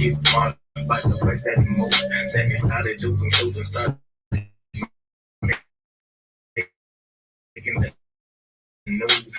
get smart by the way that he moved. Then he started doing moves and started making the news.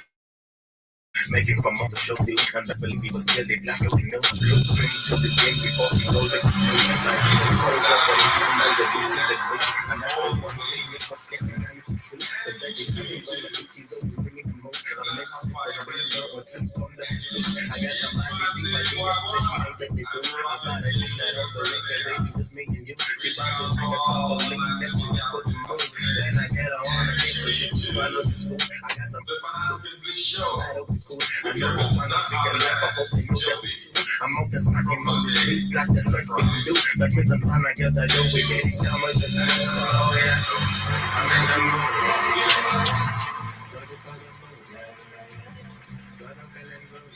Making from all the show deal, and I believe he was killed it like a new blueprint to this game before he rolled it. Remember how the cold of the night and all the beast in the beach. And that's the one thing that fucks getting nice and true. The second thing is all the bitches always bringing the most. I'm next to the window or trip from the pursuit. I guess I'm not busy, but they upset me, hate that they do. I'm trying to do that over liquor, baby, just me and you. She buys it like a couple of lean, that's me for the moon. Then I get her on her knees, so she can swallow this food. I got some that'll be cool. I know they wanna figure life, I hope they know that we do. I'm out there smacking on the streets like the strength we can do. That means I'm trying to get that dough, we getting down with this mood. Oh yeah, I'm in the mood. Don't just bother mood, cause I'm feeling good.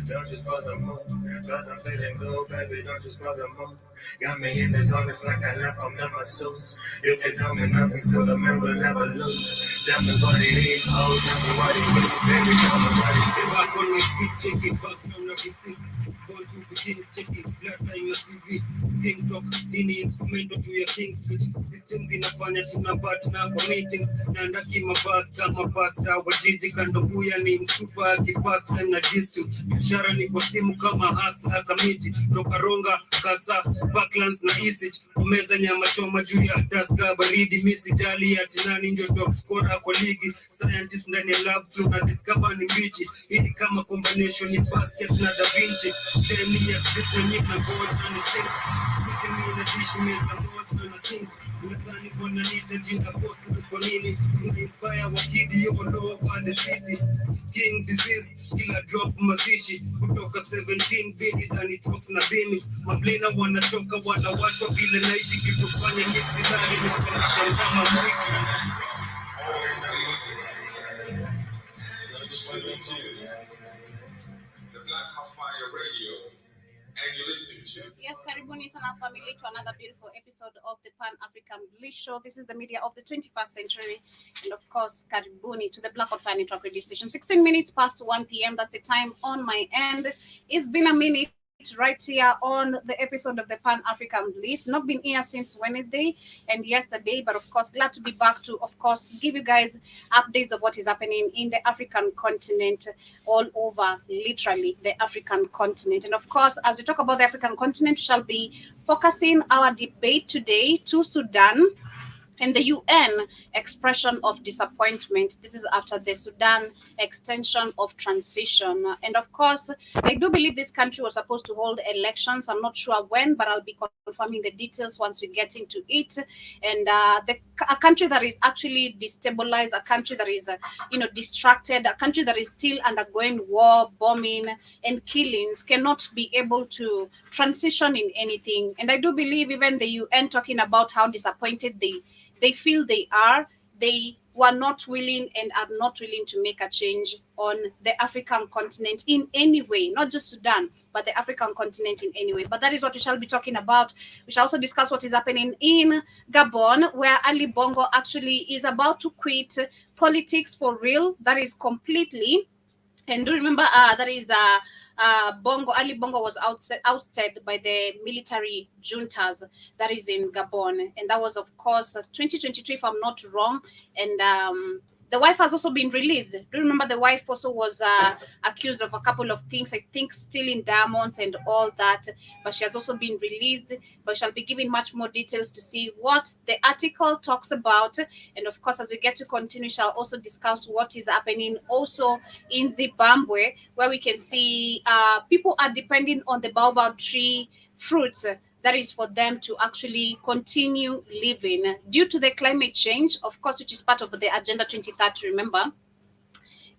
Don't just bother mood, cause I'm feeling good, baby. Don't just bother mood. Got me in the zone, it's like I learned from the masseuse. You can tell me nothing, still the man will never lose. Tell me what it is, oh, tell me what it do, baby, tell me what it do. Back on my feet, check it back on the receipt. Going through the things, check it, blood on your CV. King talk, ini instrumento to your king speech. Systems inafanya tunapatana kwa meetings. Naandaki mabasta, mapasta, wajiji kandobuya ni msupa kipast time na jistu. Biashara ni kwa simu kama hustler kamiti. Toka ronga, kasa, backlands na isich. Kumeza nyama choma juu ya daska baridi. Misi jali ya tinani ndio top scorer kwa ligi. Scientist ndani ya lab flow na discover ni mbichi. Hii ni kama combination ni basket na Da Vinci. 10 years different na God and the six. Squeezing me in a dish, miss the Lord and the things. Unadhani wananiita jina boss kwa nini? Tuna inspire wakidi all over the city. King disease, kila drop mazishi. Kutoka 17 bini ndani trucks na beamings. Mablena wanachoka wanawashwa vile naishi kitufanya misi ndani ni wakalisha kama mwiki. The Black Half Fire Radio, and you're listening to. Yes, Karibuni sana family to another beautiful episode of the Pan-African Bliss Show. This is the media of the 21st century. And of course, Karibuni to the Black Hot Fire Network radio station. 16 minutes past 1 p.m. That's the time on my end. It's been a minute right here on the episode of the Pan-African Bliss. Not been here since Wednesday and yesterday, but of course, glad to be back to, of course, give you guys updates of what is happening in the African continent, all over, literally, the African continent. And of course, as we talk about the African continent, we shall be focusing our debate today to Sudan and the UN expression of disappointment. This is after the Sudan extension of transition. And of course, I do believe this country was supposed to hold elections. I'm not sure when, but I'll be confirming the details once we get into it. And a country that is actually destabilized, a country that is, distracted, a country that is still undergoing war, bombing, and killings cannot be able to transition in anything. And I do believe even the UN talking about how disappointed they feel they were not willing and are not willing to make a change on the African continent in any way, not just Sudan, but the African continent in any way. But that is what we shall be talking about. We shall also discuss what is happening in Gabon, where Ali Bongo actually is about to quit politics for real. That is completely. And do remember that is Ali Bongo was ousted by the military juntas that is in Gabon, and that was of course 2022 if I'm not wrong. And the wife has also been released. Do you remember the wife also was accused of a couple of things, I think stealing diamonds and all that, but she has also been released. But shall be giving much more details to see what the article talks about. And of course, as we get to continue, shall also discuss what is happening also in Zimbabwe, where we can see people are depending on the baobab tree fruits. That is for them to actually continue living due to the climate change, of course, which is part of the Agenda 2030, remember.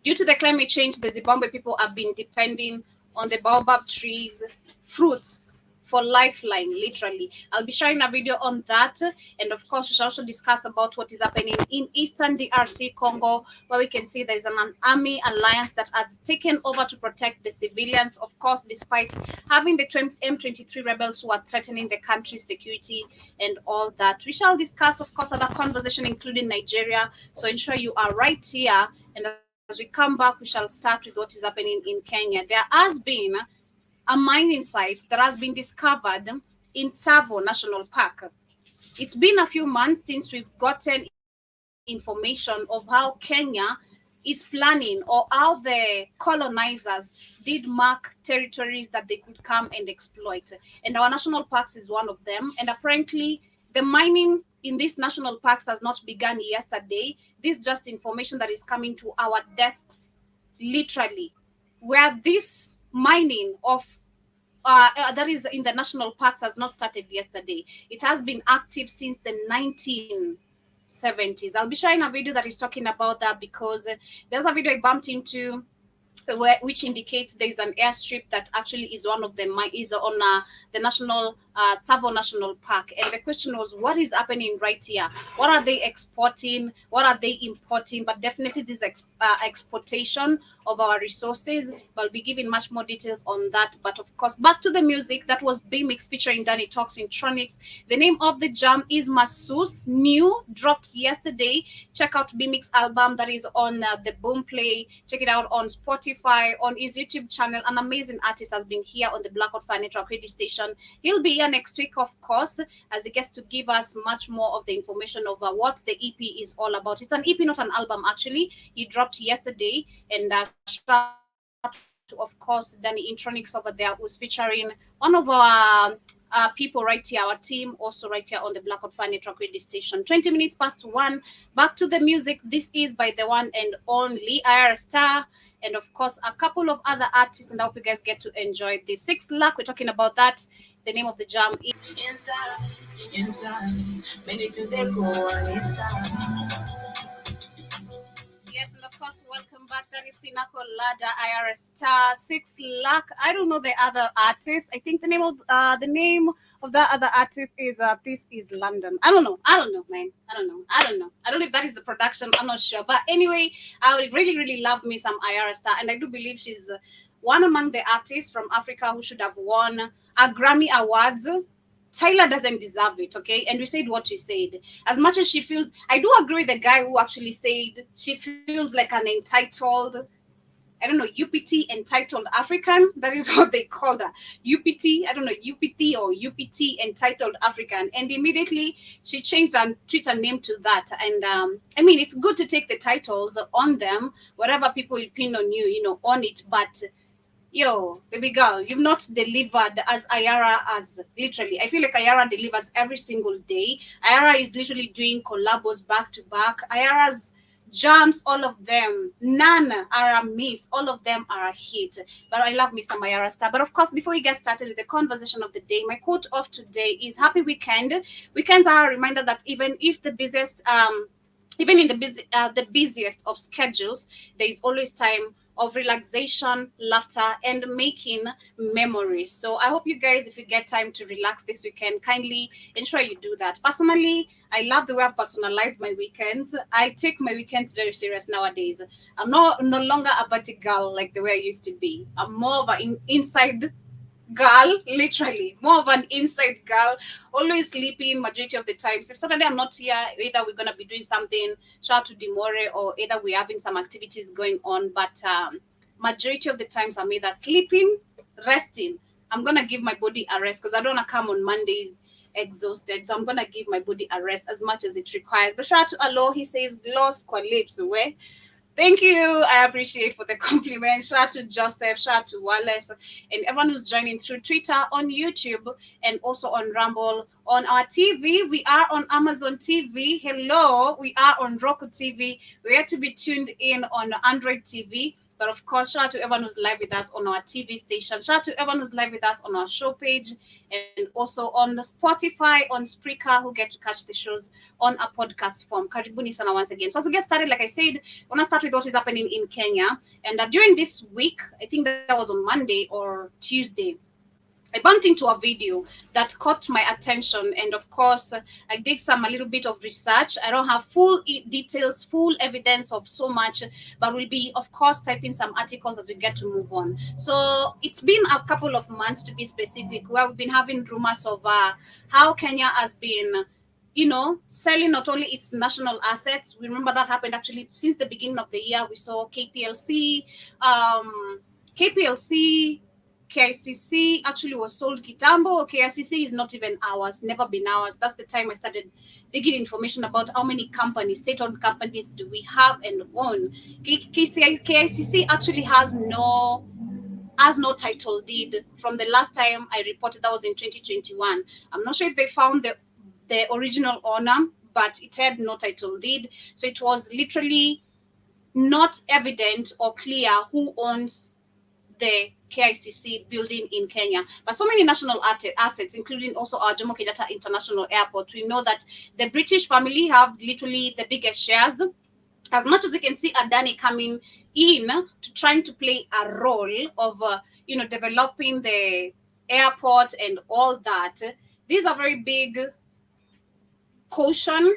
Due to the climate change, the Zimbabwe people have been depending on the baobab trees, fruits, for lifeline, literally. I'll be sharing a video on that. And of course, we shall also discuss about what is happening in Eastern DRC Congo, where we can see there's an army alliance that has taken over to protect the civilians, of course, despite having the M23 rebels who are threatening the country's security and all that. We shall discuss, of course, other conversation, including Nigeria. So ensure you are right here. And as we come back, we shall start with what is happening in Kenya. There has been a mining site that has been discovered in Tsavo National Park. It's been a few months since we've gotten information of how Kenya is planning, or how the colonizers did mark territories that they could come and exploit. And our national parks is one of them. And apparently, the mining in these national parks has not begun yesterday. This is just information that is coming to our desks, literally, where this mining of that is in the national parks has not started yesterday. It has been active since the 1970s. I'll be sharing a video that is talking about that, because there's a video I bumped into which indicates there is an airstrip that actually is one of them is on the national Tsavo National Park. And the question was, what is happening right here? What are they exporting? What are they importing? But definitely this exportation of our resources. But I'll be giving much more details on that. But of course, back to the music. That was B-Mix featuring Danny Talks in Tronics. The name of the jam is Masus, new, dropped yesterday. Check out B-Mix album that is on the Boom Play. Check it out on Spotify, on his YouTube channel. An amazing artist has been here on the Black Out Fire Network radio station. He'll be here next week, of course, as he gets to give us much more of the information of what the EP is all about. It's an EP, not an album, actually. He dropped yesterday, and shout out to, of course, Danny Intronics over there, who's featuring one of our people right here, our team, also right here on the Black Out Fire Network radio station. 20 minutes past 1. Back to the music. This is by the one and only IR Star, and of course a couple of other artists, and I hope you guys get to enjoy this. 6 Lakh, we're talking about that. The name of the jam is Inside, many things they go on inside. Yes, and of course, welcome back. That is Pinnacle Ladder, IRS Star, 6 Lakh. I don't know the other artist. I think the name of that other artist is This Is London. I don't know, man. I don't know. I don't know if that is the production. I'm not sure. But anyway, I would really, really love me some IRS Star, and I do believe she's one among the artists from Africa who should have won a Grammy Awards. Tyler doesn't deserve it, okay? And we said what we said. As much as she feels, I do agree with the guy who actually said she feels like an entitled, I don't know, UPT, entitled African. That is what they called her. UPT, I don't know, UPT or UPT, entitled African. And immediately she changed her Twitter name to that. And I mean, it's good to take the titles on them, whatever people pin on you, on it. But yo, baby girl, you've not delivered as Ayara as literally. I feel like Ayara delivers every single day. Ayara is literally doing collabos back to back. Ayara's jams, all of them, none are a miss. All of them are a hit. But I love me some Ayara Star. But of course, before we get started with the conversation of the day, my quote of today is happy weekend. Weekends are a reminder that even if the busiest even in the busiest of schedules, there is always time of relaxation, laughter, and making memories. So I hope you guys, if you get time to relax this weekend, kindly ensure you do that. Personally, I love the way I've personalized my weekends. I take my weekends very serious nowadays. I'm no longer a party girl like the way I used to be. I'm more of an inside girl, literally more of an inside girl, always sleeping majority of the times. If Saturday I'm not here, either we're gonna be doing something, shout out to Dimore, or either we're having some activities going on. But majority of the times I'm either sleeping, resting. I'm gonna give my body a rest because I don't wanna come on Mondays exhausted. So I'm gonna give my body a rest as much as it requires. But shout out to Alo, he says gloss kwa lips, where. Thank you. I appreciate for the compliment. Shout out to Joseph, shout out to Wallace, and everyone who's joining through Twitter, on YouTube, and also on Rumble. On our TV, we are on Amazon TV. Hello, we are on Roku TV. We are to be tuned in on Android TV. But of course, shout out to everyone who's live with us on our TV station. Shout out to everyone who's live with us on our show page, and also on the Spotify, on Spreaker, who get to catch the shows on a podcast form. Karibuni sana once again. So as we get started, like I said, I want to start with what is happening in Kenya. And during this week, I think that was on Monday or Tuesday, I bumped into a video that caught my attention, and of course, I did a little bit of research. I don't have full details, full evidence of so much, but we'll be, of course, typing some articles as we get to move on. So it's been a couple of months, to be specific, where we've been having rumors of how Kenya has been, selling not only its national assets. We remember that happened actually since the beginning of the year. We saw KPLC, KICC actually was sold kitambo. KICC is not even ours, never been ours. That's the time I started digging information about how many companies, state-owned companies, do we have and own. KICC actually has no title deed from the last time I reported. That was in 2021. I'm not sure if they found the original owner, but it had no title deed. So it was literally not evident or clear who owns the KICC building in Kenya. But so many national assets, including also our Jomo Kenyatta International Airport. We know that the British family have literally the biggest shares. As much as you can see Adani coming in to trying to play a role of, developing the airport and all that, these are very big caution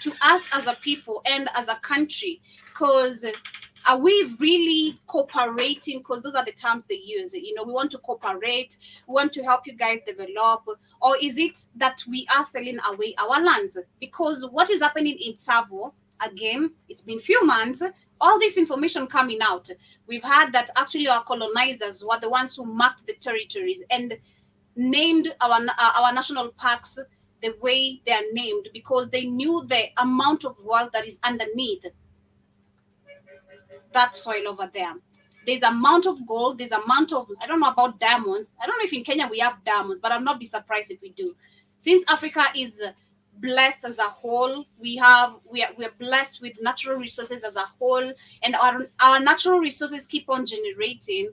to us as a people and as a country, because are we really cooperating? Because those are the terms they use. We want to cooperate, we want to help you guys develop, or is it that we are selling away our lands? Because what is happening in Tsavo, again, it's been few months, all this information coming out. We've heard that actually our colonizers were the ones who marked the territories and named our national parks the way they are named, because they knew the amount of wealth that is underneath that soil over there. There's amount of gold, there's amount of, I don't know about diamonds. I don't know if in Kenya we have diamonds, but I'll not be surprised if we do. Since Africa is blessed as a whole, we are blessed with natural resources as a whole, and our natural resources keep on generating.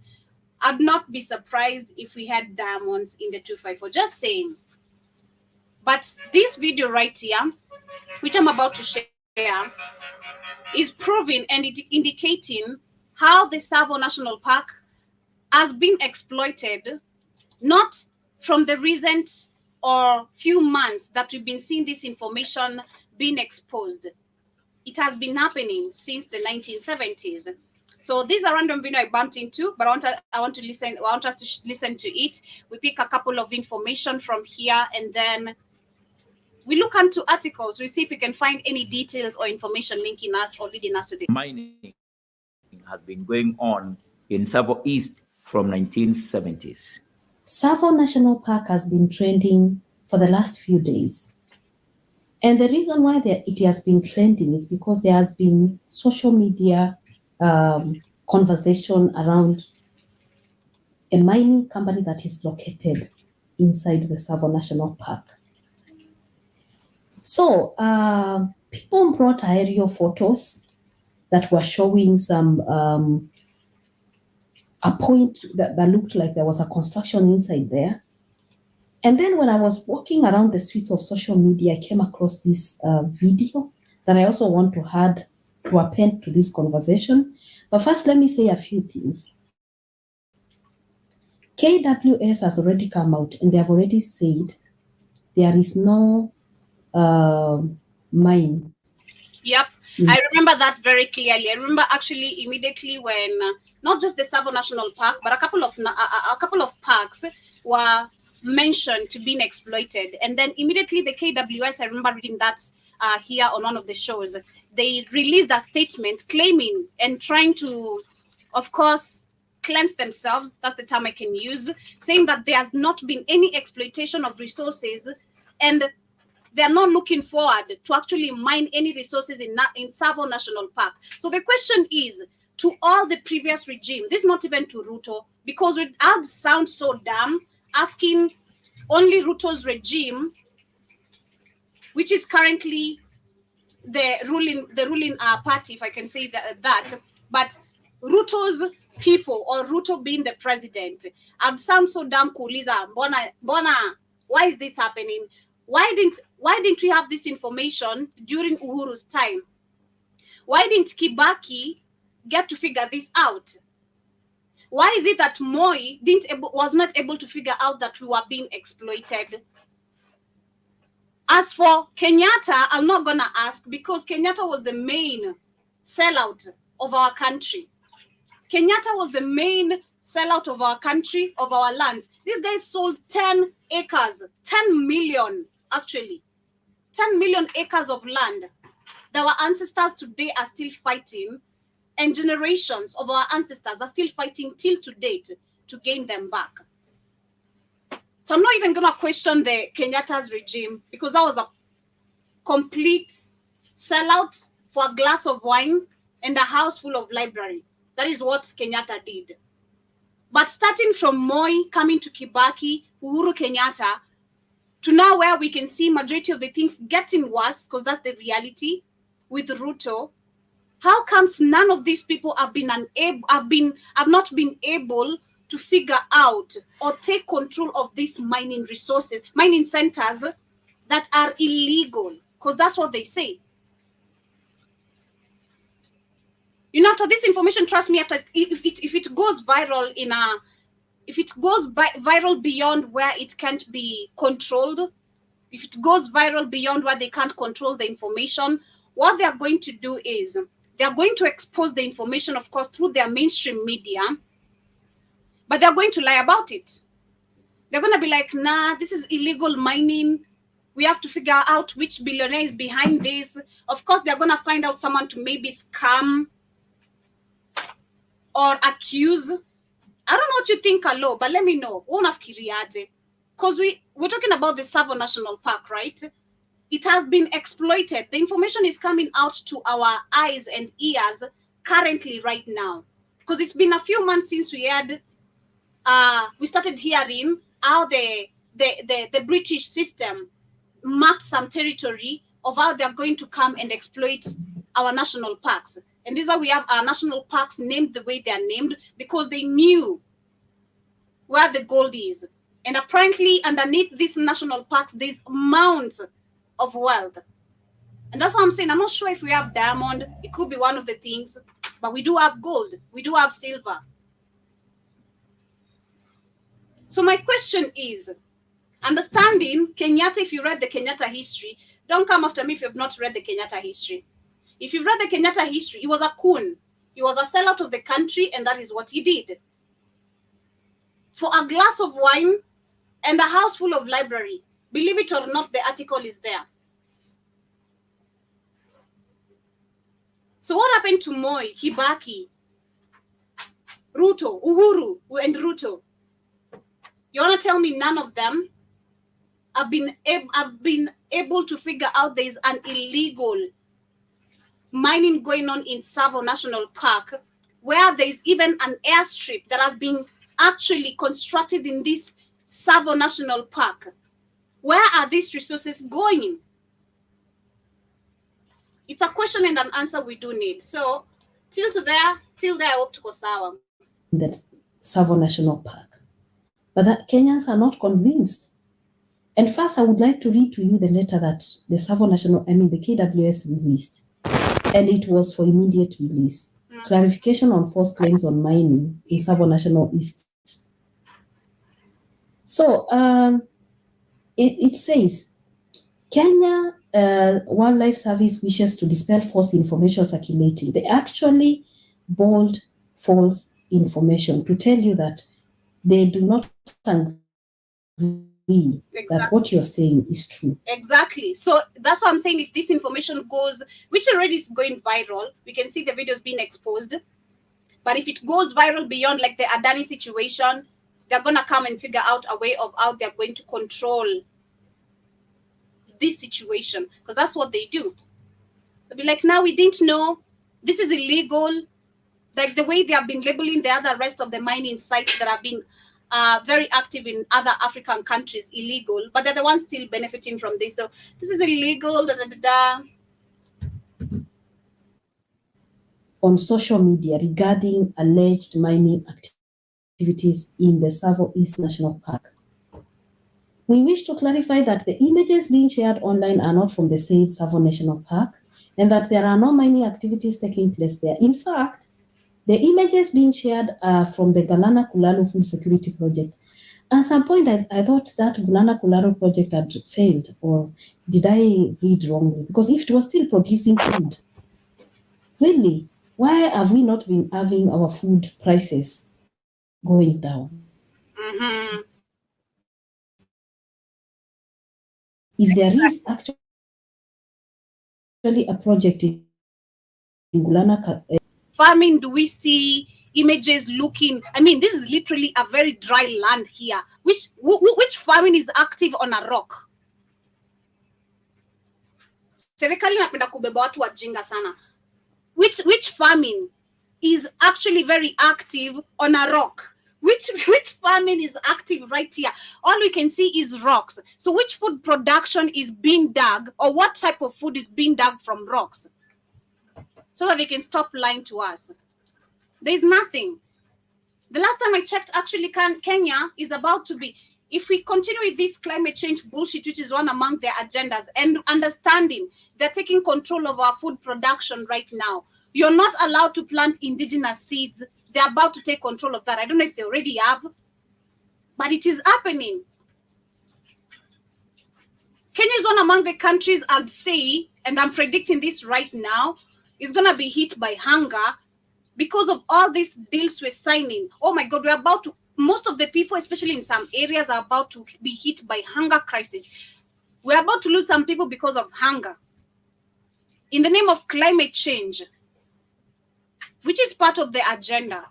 I'd not be surprised if we had diamonds in the 254. Just saying. But this video right here, which I'm about to share, is proving and indicating how the Tsavo National Park has been exploited, not from the recent or few months that we've been seeing this information being exposed. It has been happening since the 1970s. So these are random video I bumped into, but I want us to listen to it. We pick a couple of information from here, and then we look into articles. We see if we can find any details or information linking us or leading us to the mining has been going on in Tsavo East from 1970s. Tsavo National Park has been trending for the last few days. And the reason why it has been trending is because there has been social media conversation around a mining company that is located inside the Tsavo National Park. So people brought aerial photos that were showing some a point that looked like there was a construction inside there. And then when I was walking around the streets of social media, I came across this video that I also want to add to append to this conversation. But first, let me say a few things. KWS has already come out and they have already said there is no mine. Yep. I remember that very clearly. I remember actually immediately when not just the Tsavo National Park, but a couple of parks were mentioned to being exploited, and then immediately the KWS, I remember reading that here on one of the shows, they released a statement claiming and trying to, of course, cleanse themselves. That's the term I can use, saying that there has not been any exploitation of resources, and they're not looking forward to actually mine any resources in Tsavo National Park. So the question is to all the previous regime, this is not even to Ruto, because it would sound so dumb asking only Ruto's regime, which is currently the ruling party, if I can say that, but Ruto's people or Ruto being the president, I'd sound so dumb kuuliza, Bona, why is this happening? Why didn't we have this information during Uhuru's time? Why didn't Kibaki get to figure this out? Why is it that Moi was not able to figure out that we were being exploited? As for Kenyatta, I'm not gonna ask, because Kenyatta was the main sellout of our country. Kenyatta was the main sellout of our country, of our lands. These guys sold 10 acres, 10 million actually, 10 million acres of land that our ancestors today are still fighting, and generations of our ancestors are still fighting till to date to gain them back. So I'm not even going to question the Kenyatta's regime, because that was a complete sellout for a glass of wine and a house full of library. That is what Kenyatta did. But starting from Moi, coming to Kibaki, Uhuru Kenyatta, to now where we can see majority of the things getting worse, because that's the reality with Ruto. How comes none of these people have not been able to figure out or take control of these mining resources, mining centers that are illegal? Because that's what they say. You know, after this information, trust me, after if it goes viral viral beyond where it can't be controlled, if it goes viral beyond where they can't control the information, what they are going to do is they are going to expose the information, of course, through their mainstream media, but they're going to lie about it. They're going to be like, nah, this is illegal mining. We have to figure out which billionaire is behind this. Of course, they're going to find out someone to maybe scam or accuse. I don't know what you think, Alo, but let me know. Because we're talking about the Tsavo National Park, right? It has been exploited. The information is coming out to our eyes and ears currently right now. Because it's been a few months since we started hearing how the British system marked some territory of how they're going to come and exploit our national parks. And this is why we have our national parks named the way they are named, because they knew where the gold is. And apparently underneath these national parks, there's mounds of wealth. And that's what I'm saying. I'm not sure if we have diamond. It could be one of the things, but we do have gold. We do have silver. So my question is, understanding Kenyatta, if you read the Kenyatta history, don't come after me if you've not read the Kenyatta history. If you've read the Kenyatta history, he was a coon. He was a sellout of the country, and that is what he did. For a glass of wine and a house full of library, believe it or not, the article is there. So what happened to Moi, Kibaki, Ruto, Uhuru, and Ruto? You want to tell me none of them have been able to figure out there is an illegal mining going on in Tsavo National Park, where there is even an airstrip that has been actually constructed in this Tsavo National Park? Where are these resources going? It's a question and an answer we do need. So till there, I hope to go sawa. The Tsavo National Park. But that Kenyans are not convinced. And first, I would like to read to you the letter that the KWS released. And it was for immediate release. Clarification on false claims on mining in Tsavo National East. So it says, Kenya Wildlife Service wishes to dispel false information circulating. They actually bold false information to tell you that they do not agree that what you're saying is true. Exactly. So that's what I'm saying. If this information goes, which already is going viral, we can see the videos being exposed. But if it goes viral beyond like the Adani situation, they're going to come and figure out a way of how they're going to control this situation, because that's what they do. They'll be like, now we didn't know, this is illegal. Like the way they have been labeling the other rest of the mining sites that have been very active in other African countries illegal, but they're the ones still benefiting from this. So this is illegal. On social media regarding alleged mining activities in the Tsavo East National Park. We wish to clarify that the images being shared online are not from the said Tsavo National Park, and that there are no mining activities taking place there. In fact, the images being shared are from the Galana Kulalo Food Security Project. At some point, I thought that Galana Kulalo project had failed, or did I read wrongly? Because if it was still producing food, really, why have we not been having our food prices going down? Mm-hmm. If there is actually a project in Gulana farming, do we see images looking. I mean, this is literally a very dry land here. Which farming is active on a rock? Serikali inapenda kubeba watu wajinga sana. Which farming is actually very active on a rock? Which farming is active right here? All we can see is rocks. So which food production is being dug, or what type of food is being dug from rocks? So that they can stop lying to us. There's nothing. The last time I checked, actually, Kenya is about to be, if we continue with this climate change bullshit, which is one among their agendas, and understanding they're taking control of our food production right now. You're not allowed to plant indigenous seeds. They're about to take control of that. I don't know if they already have, but it is happening. Kenya is one among the countries, I'd say, and I'm predicting this right now, is going to be hit by hunger because of all these deals we're signing. Oh my God, we're about to, most of the people, especially in some areas, are about to be hit by hunger crisis. We're about to lose some people because of hunger in the name of climate change, which is part of the agenda.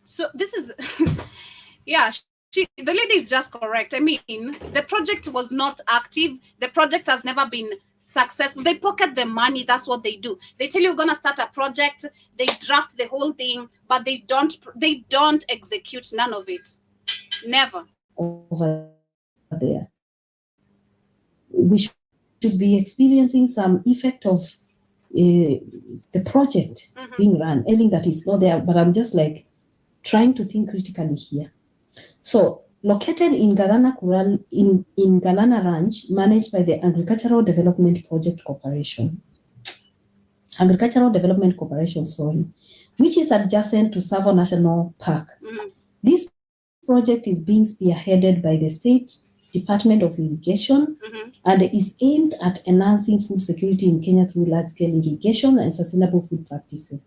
So this is, yeah, the lady is just correct. I mean, the project was not active. The project has never been successful. They pocket the money. That's what they do. They tell you we're gonna start a project. They draft the whole thing, but they don't execute none of it. Never. Over there, we should be experiencing some effect of the project being run. Anything that is not there, but I'm just like trying to think critically here. So, located in Galana in Galana Ranch, managed by the Agricultural Development Project Corporation. Agricultural Development Corporation, sorry, which is adjacent to Tsavo National Park. This project is being spearheaded by the State Department of Irrigation and is aimed at enhancing food security in Kenya through large-scale irrigation and sustainable food practices.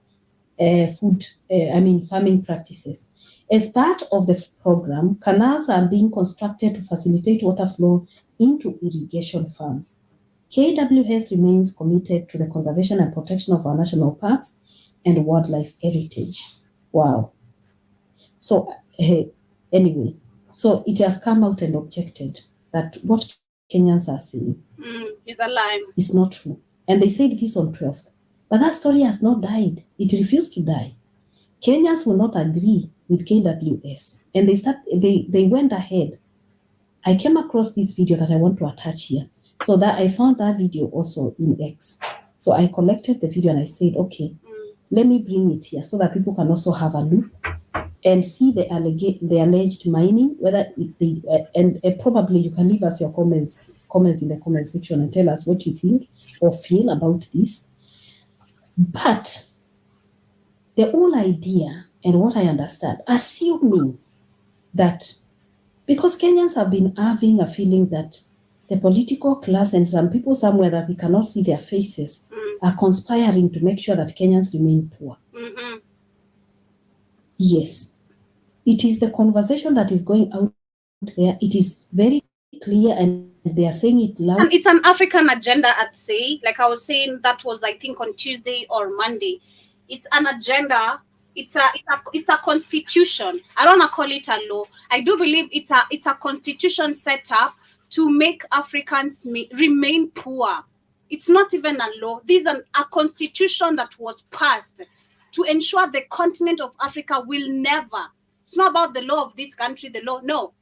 Farming practices. As part of the program, canals are being constructed to facilitate water flow into irrigation farms. KWS remains committed to the conservation and protection of our national parks and wildlife heritage. Wow. So, anyway, so it has come out and objected that what Kenyans are saying is a lie. It's not true. And they said this on 12th. But that story has not died. It refused to die. Kenyans will not agree with KWS. And they went ahead. I came across this video that I want to attach here. So that I found that video also in X. So I collected the video and I said, okay, let me bring it here so that people can also have a look and see the alleged mining, whether and probably you can leave us your comments in the comment section and tell us what you think or feel about this. But the whole idea and what I understand, assuming that because Kenyans have been having a feeling that the political class and some people somewhere that we cannot see their faces are conspiring to make sure that Kenyans remain poor. Yes, it is the conversation that is going out there. It is very clear and they are saying it loud. And it's an African agenda, I'd say. Like I was saying, that was, I think, on Tuesday or Monday. It's an agenda. It's a constitution. I don't want to call it a law. I do believe it's a constitution set up to make Africans remain poor. It's not even a law. This is a constitution that was passed to ensure the continent of Africa will never. It's not about the law of this country, the law. No.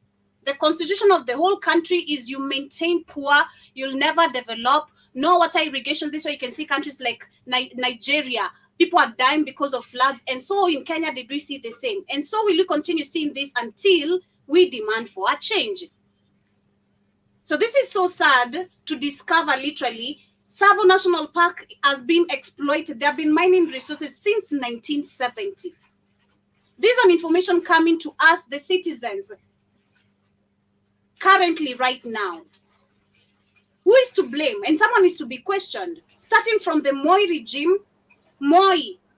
The constitution of the whole country is you maintain poor, you'll never develop, no water irrigation. This way you can see countries like Nigeria. People are dying because of floods. And so in Kenya, did we see the same? And so will you continue seeing this until we demand for a change? So this is so sad to discover literally Tsavo National Park has been exploited. They have been mining resources since 1970. This is an information coming to us, the citizens, currently right now. Who is to blame? And someone is to be questioned. Starting from the Moi regime, Moi,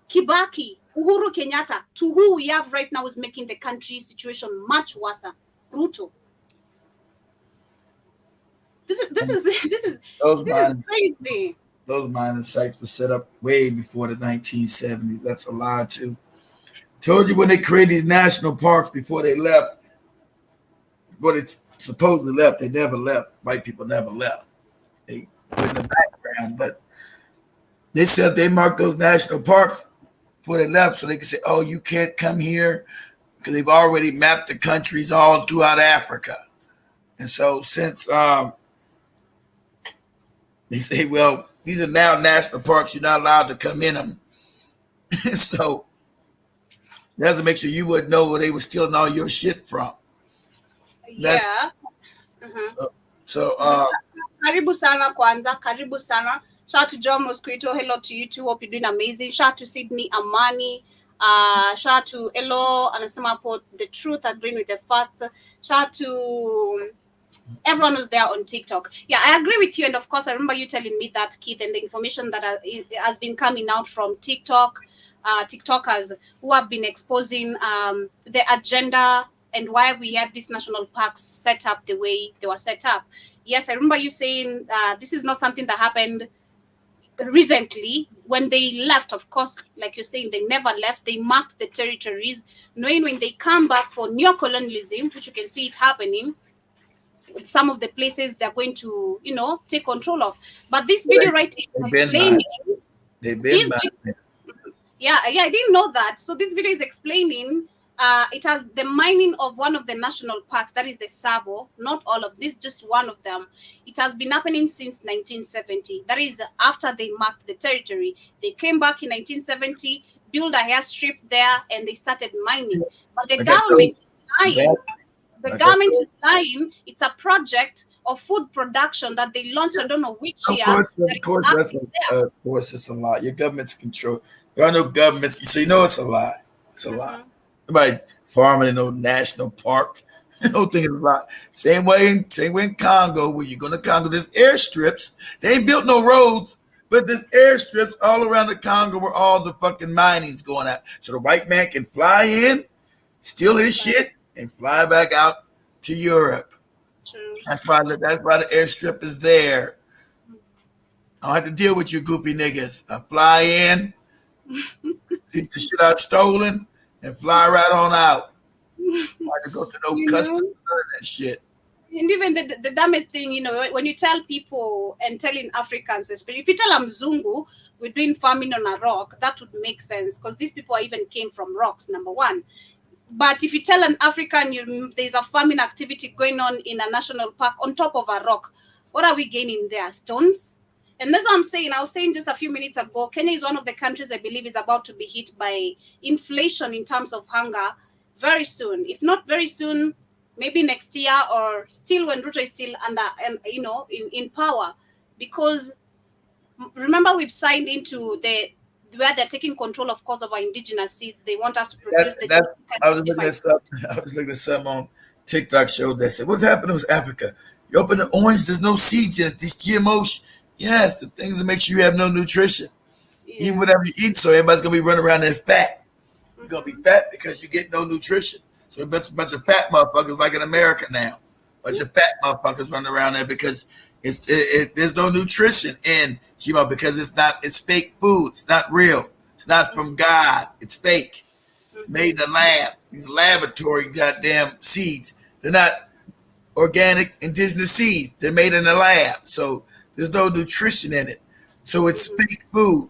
Kibaki, Uhuru Kenyatta, to who we have right now is making the country situation much worse. Ruto. This is crazy. those mining sites were set up way before the 1970s. That's a lie too. Told you when they created these national parks before they left, what they supposedly left, they never left. White people never left. They were in the background, but they said they marked those national parks before they left so they could say, oh, you can't come here because they've already mapped the countries all throughout Africa. And so since they say, well, these are now national parks, you're not allowed to come in them. So that's to make sure you would know where they were stealing all your shit from. That's, Yeah. Mhm. so Karibu sana kwanza, karibu sana. Shout out to John Mosquito. Hello to you too. Hope you're doing amazing. Shout out to Sydney Amani. Shout out to Hello anasema hapo the truth, agreeing with the facts. Shout out to everyone who's there on TikTok. Yeah, I agree with you. And of course, I remember you telling me that, Keith, and the information that has been coming out from TikTok, TikTokers who have been exposing the agenda and why we had these national parks set up the way they were set up. Yes, I remember you saying this is not something that happened recently. When they left, of course, like you're saying, they never left. They marked the territories, knowing when they come back for neo-colonialism, which you can see it happening, some of the places they're going to, take control of. But this video right here is explaining. They've been Yeah, I didn't know that. So this video is explaining it has the mining of one of the national parks, that is the Savo, not all of this, just one of them. It has been happening since 1970. That is after they marked the territory. They came back in 1970, built a airstrip there, and they started mining. But the government is lying. The government is lying. It's a project of food production that they launched, I don't know which year. Of course, it's a lie. Your government's control. There are no governments, so you know it's a lie. It's a lie. Nobody farming in no national park. I don't think it's a lie. Same way in Congo, where you go to Congo, there's airstrips. They ain't built no roads, but there's airstrips all around the Congo where all the fucking mining's going out. So the white man can fly in, steal his shit, and fly back out to Europe. True. That's why the airstrip is there. I don't have to deal with you goopy niggas. I fly in, get the shit out stolen, and fly right on out. I have to go to no customs and that shit. And even the dumbest thing, when you tell people and telling Africans, especially if you tell them Zungu, we're doing farming on a rock, that would make sense because these people even came from rocks, number one. But if you tell an African there's a farming activity going on in a national park on top of a rock, what are we gaining there? Stones? And that's what I'm saying. I was saying just a few minutes ago, Kenya is one of the countries I believe is about to be hit by inflation in terms of hunger very soon. If not very soon, maybe next year, or still when Ruto is still under and in power. Because remember, we've signed into where they're taking control, of course, of our indigenous seeds. They want us to produce I was looking at something on TikTok show that said, what's happening with Africa? You open the orange, there's no seeds in it. These GMOs, yes, the things that make sure you have no nutrition. Yeah. Eat whatever you eat, so everybody's going to be running around there fat. You're going to be fat because you get no nutrition. So a bunch of fat motherfuckers like in America now. A bunch of fat motherfuckers running around there because there's no nutrition in GMO because it's fake food. It's not real. It's not from God. It's fake. It's made in the lab. These laboratory goddamn seeds. They're not organic indigenous seeds. They're made in the lab. So there's no nutrition in it. So it's fake food.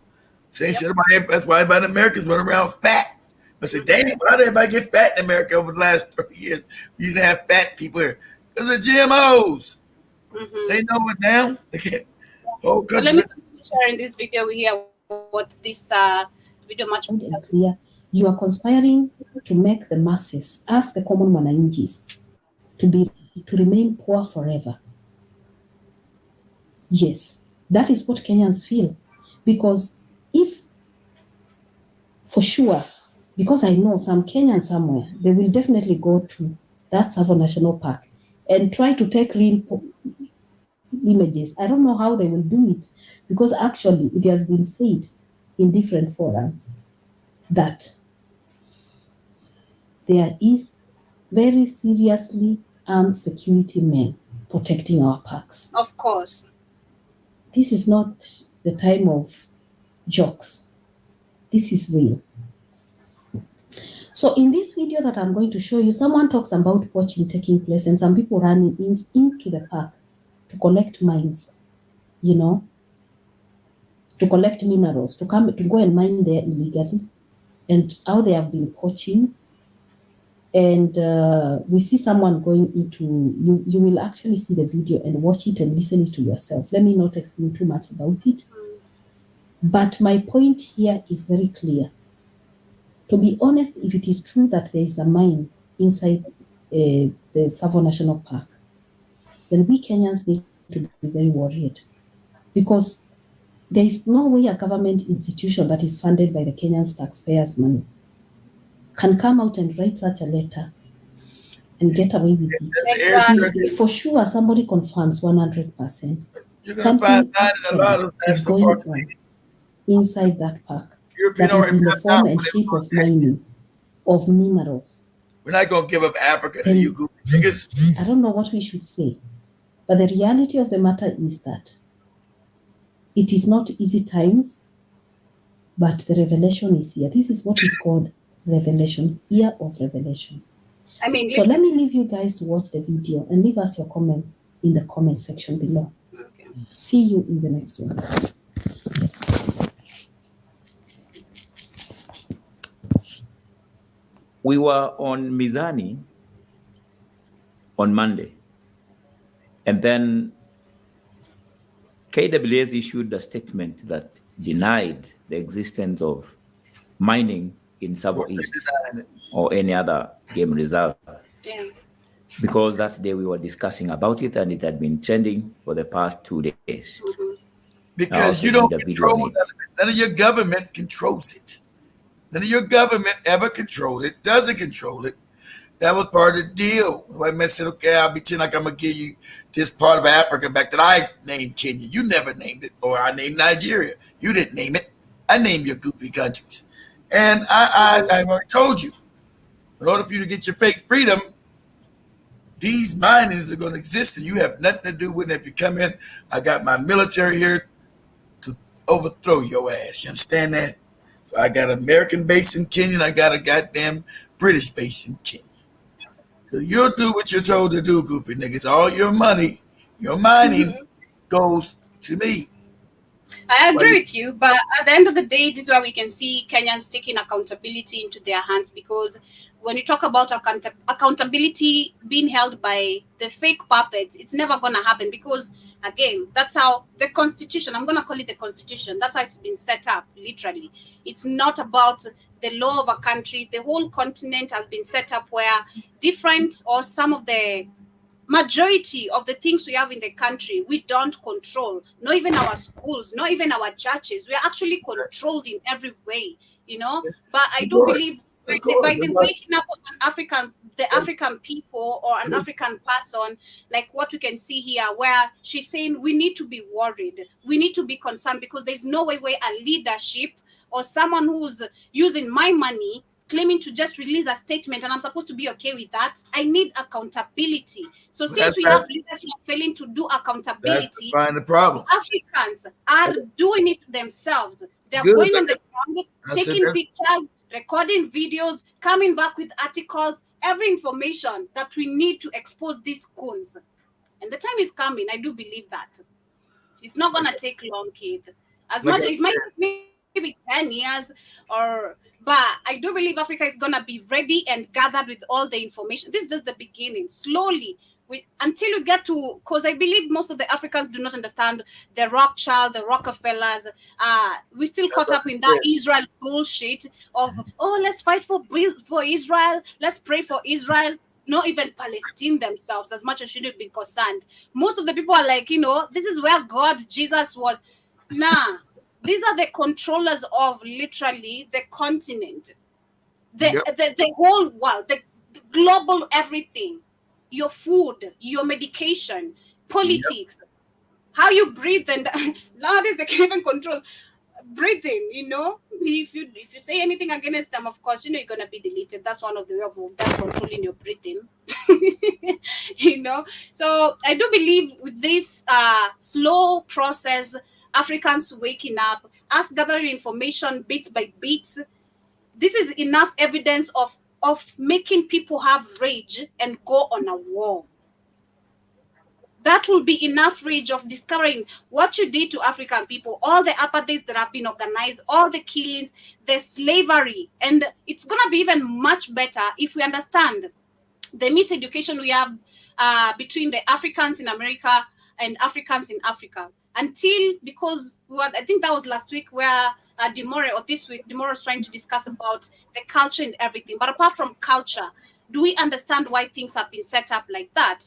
Same shit. That's why everybody in America is running around fat. I said, damn, why did everybody get fat in America over the last 30 years? You didn't have fat people here. Because of GMOs. They know it now. They can't. Whole country. So let me continue sharing this video here. What this video much clear. You are conspiring to make the masses, as the common wananchis, to remain poor forever. Yes, that is what Kenyans feel. Because if, for sure, because I know some Kenyans somewhere, they will definitely go to that Tsavo National Park and try to take real images. I don't know how they will do it, because actually it has been said in different forums that there is very seriously armed security men protecting our parks. Of course. This is not the time of jokes. This is real. So in this video that I'm going to show you, someone talks about poaching taking place and some people running into the park to collect mines, you know, to collect minerals, to go and mine there illegally, and how they have been poaching. And we see someone going into, you will actually see the video and watch it and listen it to yourself. Let me not explain too much about it. But my point here is very clear. To be honest, if it is true that there is a mine inside the Tsavo National Park, then we Kenyans need to be very worried, because there is no way a government institution that is funded by the Kenyan taxpayers' money can come out and write such a letter and get away with it. Exactly. For sure, somebody confirms 100%. You're going to find a lot of is going on inside that park that is in the form and shape of mining of minerals. We're not going to give up Africa to you niggas. I don't know what we should say, but the reality of the matter is that it is not easy times, but the revelation is here. This is what is called revelation, year of revelation. I mean, so let me leave you guys to watch the video and leave us your comments in the comment section below. Okay. See you in the next one. We were on Mizani on Monday, and then KWS issued a statement that denied the existence of mining in Tsavo East or any other game reserve. Yeah. Because that day we were discussing about it and it had been trending for the past 2 days. Because you don't control it. None of your government controls it. None of your government ever controlled it, doesn't control it. That was part of the deal. White man said, okay, I'll pretend like I'm going to give you this part of Africa back that I named Kenya. You never named it. Or I named Nigeria. You didn't name it. I named your goofy countries. And I've already told you, in order for you to get your fake freedom, these minings are going to exist and you have nothing to do with it. If you come in, I got my military here to overthrow your ass. You understand that? I got an American base in Kenya and I got a goddamn British base in Kenya. So you'll do what you're told to do, goofy niggas. All your money, your mining goes to me. I agree with you, but at the end of the day, this is where we can see Kenyans taking accountability into their hands, because when you talk about accountability being held by the fake puppets, it's never going to happen, because, again, that's how the Constitution, I'm going to call it the Constitution, that's how it's been set up, literally. It's not about the law of a country. The whole continent has been set up where different or some of the majority of the things we have in the country, we don't control. Not even our schools, not even our churches. We are actually controlled in every way, you know. But I do believe by the waking up of the African people or an African person, like what we can see here, where she's saying we need to be worried, we need to be concerned, because there's no way where a leadership or someone who's using my money claiming to just release a statement and I'm supposed to be okay with that. I need accountability. So since we have leaders who are failing to do accountability, find the problem. Africans are doing it themselves. They're going on the ground, taking pictures, recording videos, coming back with articles, every information that we need to expose these coons. And the time is coming. I do believe that. It's not going to take long, kid. As much as it might take maybe 10 years but I do believe Africa is going to be ready and gathered with all the information. This is just the beginning. Slowly, until you get to, because I believe most of the Africans do not understand the Rothschild, the Rockefellers. We still caught up in that Israel bullshit of, oh, let's fight for Israel. Let's pray for Israel. Not even Palestine themselves, as much as shouldn't be concerned. Most of the people are like, this is where God, Jesus was. Nah. These are the controllers of literally the continent, the whole world, the global everything, your food, your medication, politics, how you breathe, and nowadays they can even control breathing. If you say anything against them, of course, you're gonna be deleted. That's one of the ways of them controlling your breathing. So I do believe with this slow process, Africans waking up, us gathering information bit by bit. This is enough evidence of making people have rage and go on a war. That will be enough rage of discovering what you did to African people, all the apartheids that have been organized, all the killings, the slavery. And it's going to be even much better if we understand the miseducation we have between the Africans in America and Africans in Africa. Because I think that was last week where Demore, or this week, Demore was trying to discuss about the culture and everything. But apart from culture, do we understand why things have been set up like that?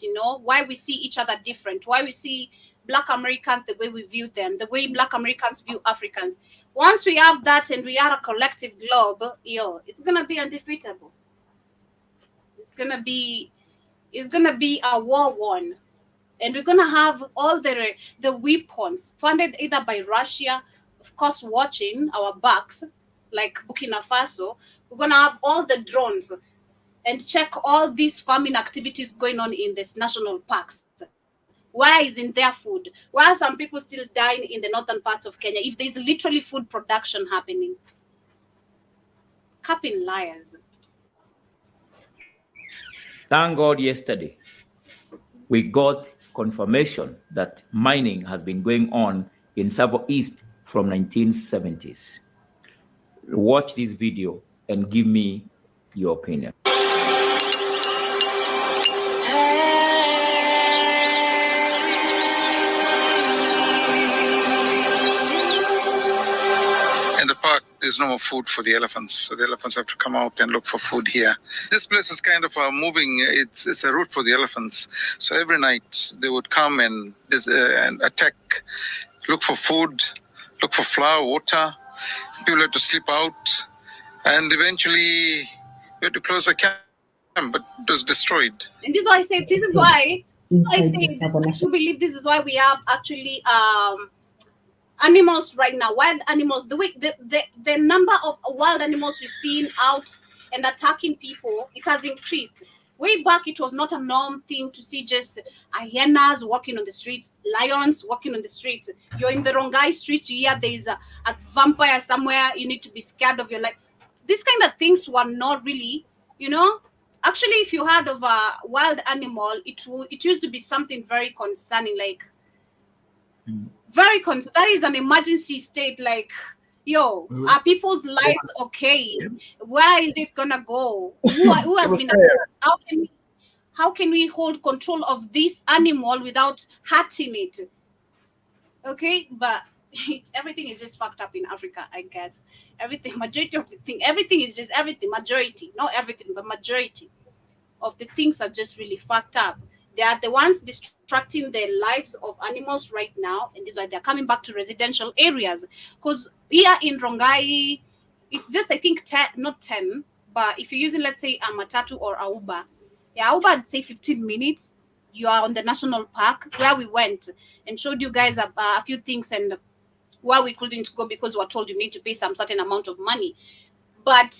Why we see each other different, why we see Black Americans the way we view them, the way Black Americans view Africans. Once we have that and we are a collective globe, it's going to be undefeatable. It's gonna be a war won, and we're gonna have all the weapons funded either by Russia, of course, watching our backs, like Burkina Faso. We're gonna have all the drones and check all these farming activities going on in these national parks. Why isn't there food? Why are some people still dying in the northern parts of Kenya if there's literally food production happening? Capping liars. Thank God yesterday we got confirmation that mining has been going on in Savo East from 1970s. Watch this video and give me your opinion. In the park, there's no more food for the elephants, so the elephants have to come out and look for food here. This place is kind of moving, it's a route for the elephants. So every night they would come and attack, look for food, look for flour, water. People had to sleep out, and eventually we had to close the camp, but it was destroyed. And this is why I say, this is why I believe this is why we have actually animals right now, wild animals. The number of wild animals we're seeing out and attacking people, it has increased. Way back, it was not a norm thing to see just hyenas walking on the streets, lions walking on the streets. You're in the Rongai streets, you hear there's a vampire somewhere, you need to be scared of your life. These kind of things were not really, Actually, if you heard of a wild animal, it used to be something very concerning, like that is an emergency state, like, are people's lives okay? Where is it gonna go? Who has been attacked? How can we hold control of this animal without hurting it? Okay, but everything is just fucked up in Africa, I guess. Majority of the thing, everything is just everything. Majority, not everything, but majority of the things are just really fucked up. They are the ones distracting the lives of animals right now, and this is why they're coming back to residential areas. Because here in Rongai, it's just, I think, not 10, but if you're using, let's say, a matatu or a Uber, Uber, I'd say 15 minutes, you are on the national park where we went and showed you guys a few things, and why we couldn't go because we were told you need to pay some certain amount of money. But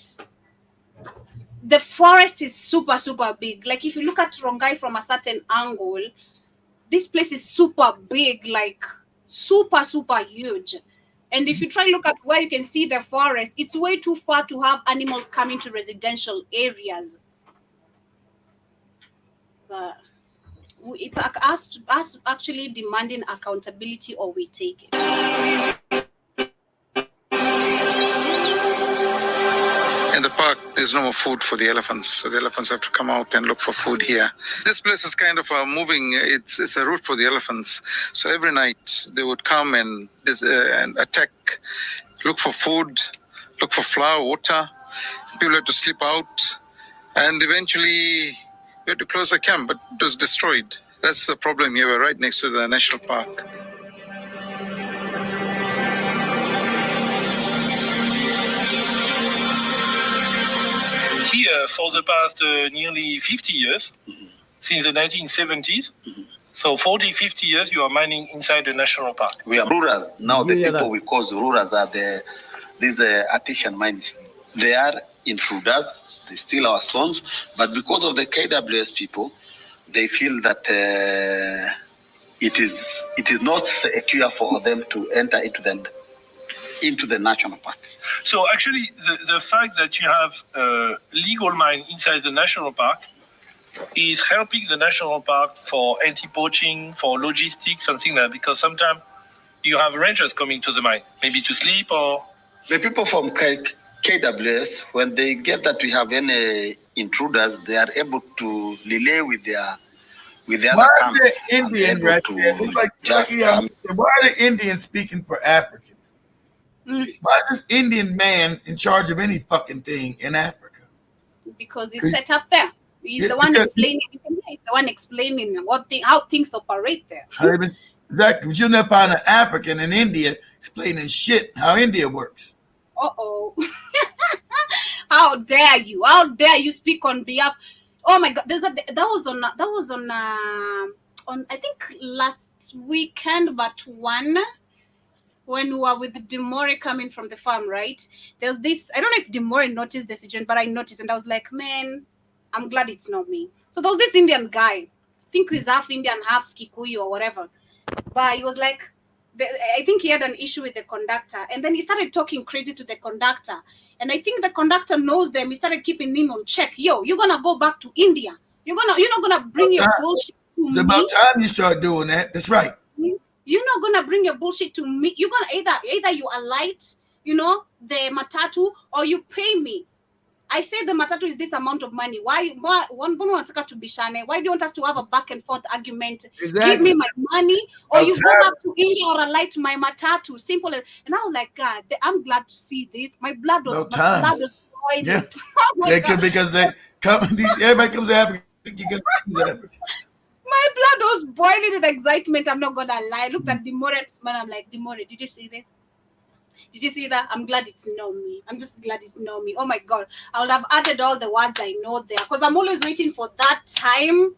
the forest is super, super big. Like, if you look at Rongai from a certain angle, this place is super big, like super, super huge. And if you try to look at where you can see the forest, it's way too far to have animals coming to residential areas. It's us actually demanding accountability, or we take it. In the park, there's no more food for the elephants, so the elephants have to come out and look for food here. This place is kind of moving, it's a route for the elephants. So every night they would come and attack, look for food, look for flour, water. People had to sleep out, and eventually we had to close the camp, but it was destroyed. That's the problem here. We're right next to the national park. Here for the past nearly 50 years, since the 1970s. So 40, 50 years you are mining inside the national park. We are rurals. Now the people we call rurals are these artisan mines. They are intruders, they steal our sons, but because of the KWS people, they feel that it is not secure for them to enter into the national park. So actually, the fact that you have legal mine inside the national park is helping the national park for anti-poaching, for logistics, something like that, because sometimes you have rangers coming to the mine, maybe to sleep or... The people from KWS, when they get that we have any intruders, they are able to relay with the other camps. Why is the Indian right there? It's why are the Indians speaking for Africans? Why is this Indian man in charge of any fucking thing in Africa? Because he's set up there. He's the one explaining. He's the one explaining how things operate there. Exactly. But you'll never find an African in India explaining shit how India works. Uh-oh. How dare you? How dare you speak on behalf? Oh my God! That was on I think last weekend, but one when we were with Demore coming from the farm, right? There's this. I don't know if Demore noticed the situation, but I noticed, and I was like, man, I'm glad it's not me. So there was this Indian guy. I think he's half Indian, half Kikuyu or whatever. But he was like, I think he had an issue with the conductor, and then he started talking crazy to the conductor. And I think the conductor knows them. He started keeping him on check. Yo, you're gonna go back to India. You're not gonna bring your bullshit to me. It's about time you start doing that. That's right. You're not gonna bring your bullshit to me. You're gonna either you alight, the matatu, or you pay me. I say the matatu is this amount of money. Why do you want us to have a back and forth argument? Exactly. Give me my money, or you go back to India or alight my matatu. Simple as. And I was like, God, I'm glad to see this. My blood was boiling. Yeah, because they come. Everybody comes to Africa. My blood was boiling with excitement. I'm not gonna lie. I looked at Demore man. I'm like, Demore, did you see that? Did you see that? I'm glad it's not me. I'm just glad it's not me. Oh my God. I would have added all the words I know there because I'm always waiting for that time.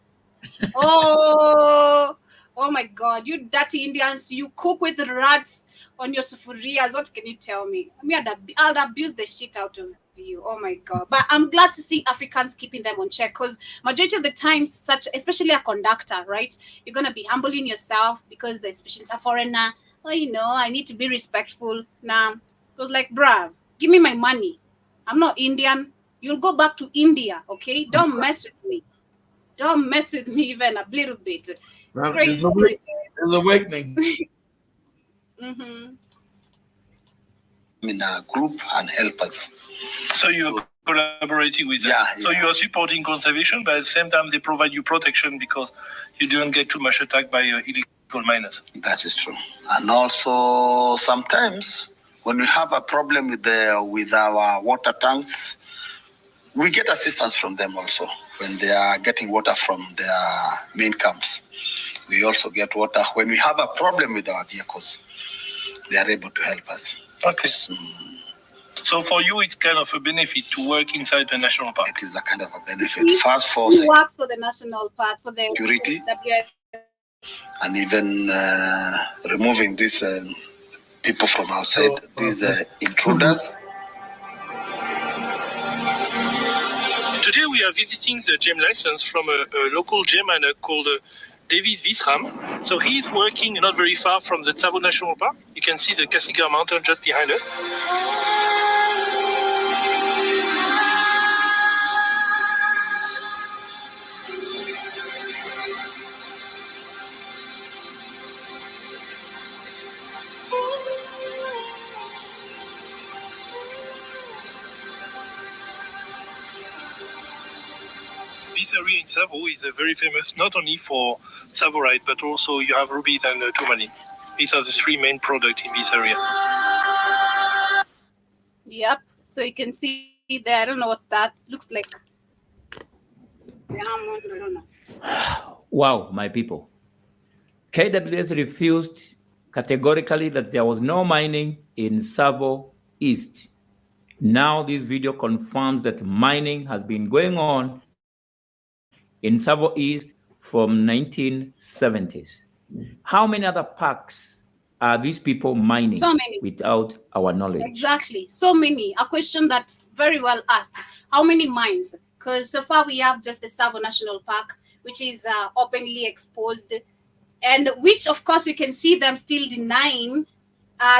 Oh my God. You dirty Indians, you cook with rats on your sufurias. What can you tell me? I mean, I'd abuse the shit out of you. Oh my God. But I'm glad to see Africans keeping them on check because majority of the time, especially a conductor, right? You're going to be humbling yourself because especially a foreigner. Oh, I need to be respectful. Nah, it was like, bruh, give me my money. I'm not Indian. You'll go back to India, okay? Don't mess with me. Don't mess with me even a little bit. Well, there's awakening. In a group and help us. So you're collaborating with them. Yeah. So you are supporting conservation, but at the same time they provide you protection because you don't get too much attacked by illegal miners. That is true. And also sometimes when we have a problem with our water tanks, we get assistance from them also. When they are getting water from their main camps, we also get water. When we have a problem with our vehicles, they are able to help us. Okay. So for you, it's kind of a benefit to work inside the national park. It is a kind of a benefit. First for he works for the national park, for the security, and even removing these people from outside, these intruders. Today we are visiting the gem license from a local gem miner called David Visram. So he is working not very far from the Tsavo National Park. You can see the Kasigar Mountain just behind us. This area in Tsavo is very famous not only for Tsavorite, but also you have rubies and tourmaline. These are the three main products in this area. Yep. So you can see there. I don't know what's that. Looks like. I don't know. Wow, my people. KWS refused categorically that there was no mining in Tsavo East. Now this video confirms that mining has been going on in Tsavo East from 1970s. How many other parks are these people mining without our knowledge? Exactly. So many. A question that's very well asked. How many mines? Because so far we have just the Tsavo National Park, which is openly exposed and which of course you can see them still denying,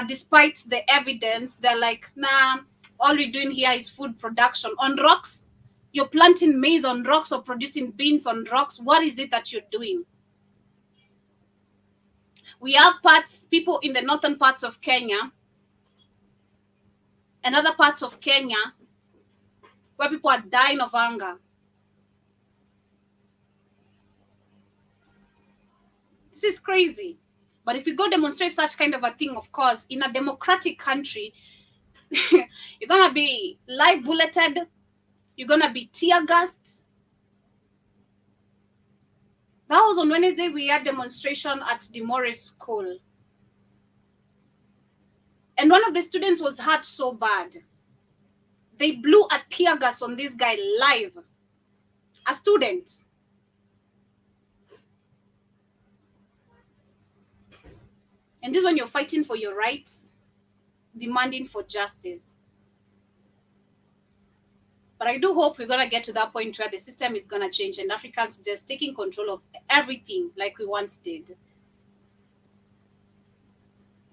despite the evidence. They're like, nah, all we're doing here is food production on rocks. You're planting maize on rocks or producing beans on rocks. What is it that you're doing? We have people in the northern parts of Kenya and other parts of Kenya where people are dying of hunger. This is crazy. But if you go demonstrate such kind of a thing, of course, in a democratic country, you're going to be live bulleted. You're going to be tear gassed. That was on Wednesday. We had demonstration at the Morris School. And one of the students was hurt so bad. They blew a tear gas on this guy live. A student. And this is when you're fighting for your rights, demanding for justice. But I do hope we're going to get to that point where the system is going to change and Africans just taking control of everything like we once did.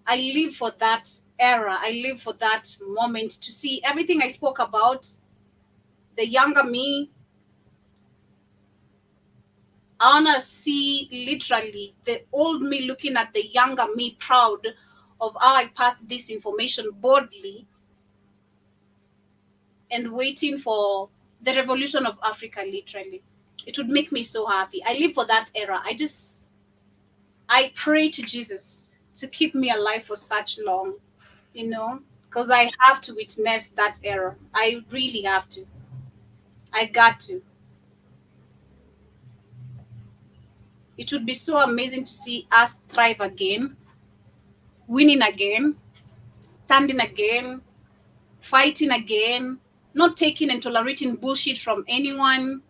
I live for that era. I live for that moment to see everything I spoke about, the younger me. I want to see literally the old me looking at the younger me, proud of how I passed this information boldly and waiting for the revolution of Africa, literally. It would make me so happy. I live for that era. I pray to Jesus to keep me alive for such long, because I have to witness that era. I really have to. I got to. It would be so amazing to see us thrive again, winning again, standing again, fighting again, not taking and tolerating bullshit from anyone,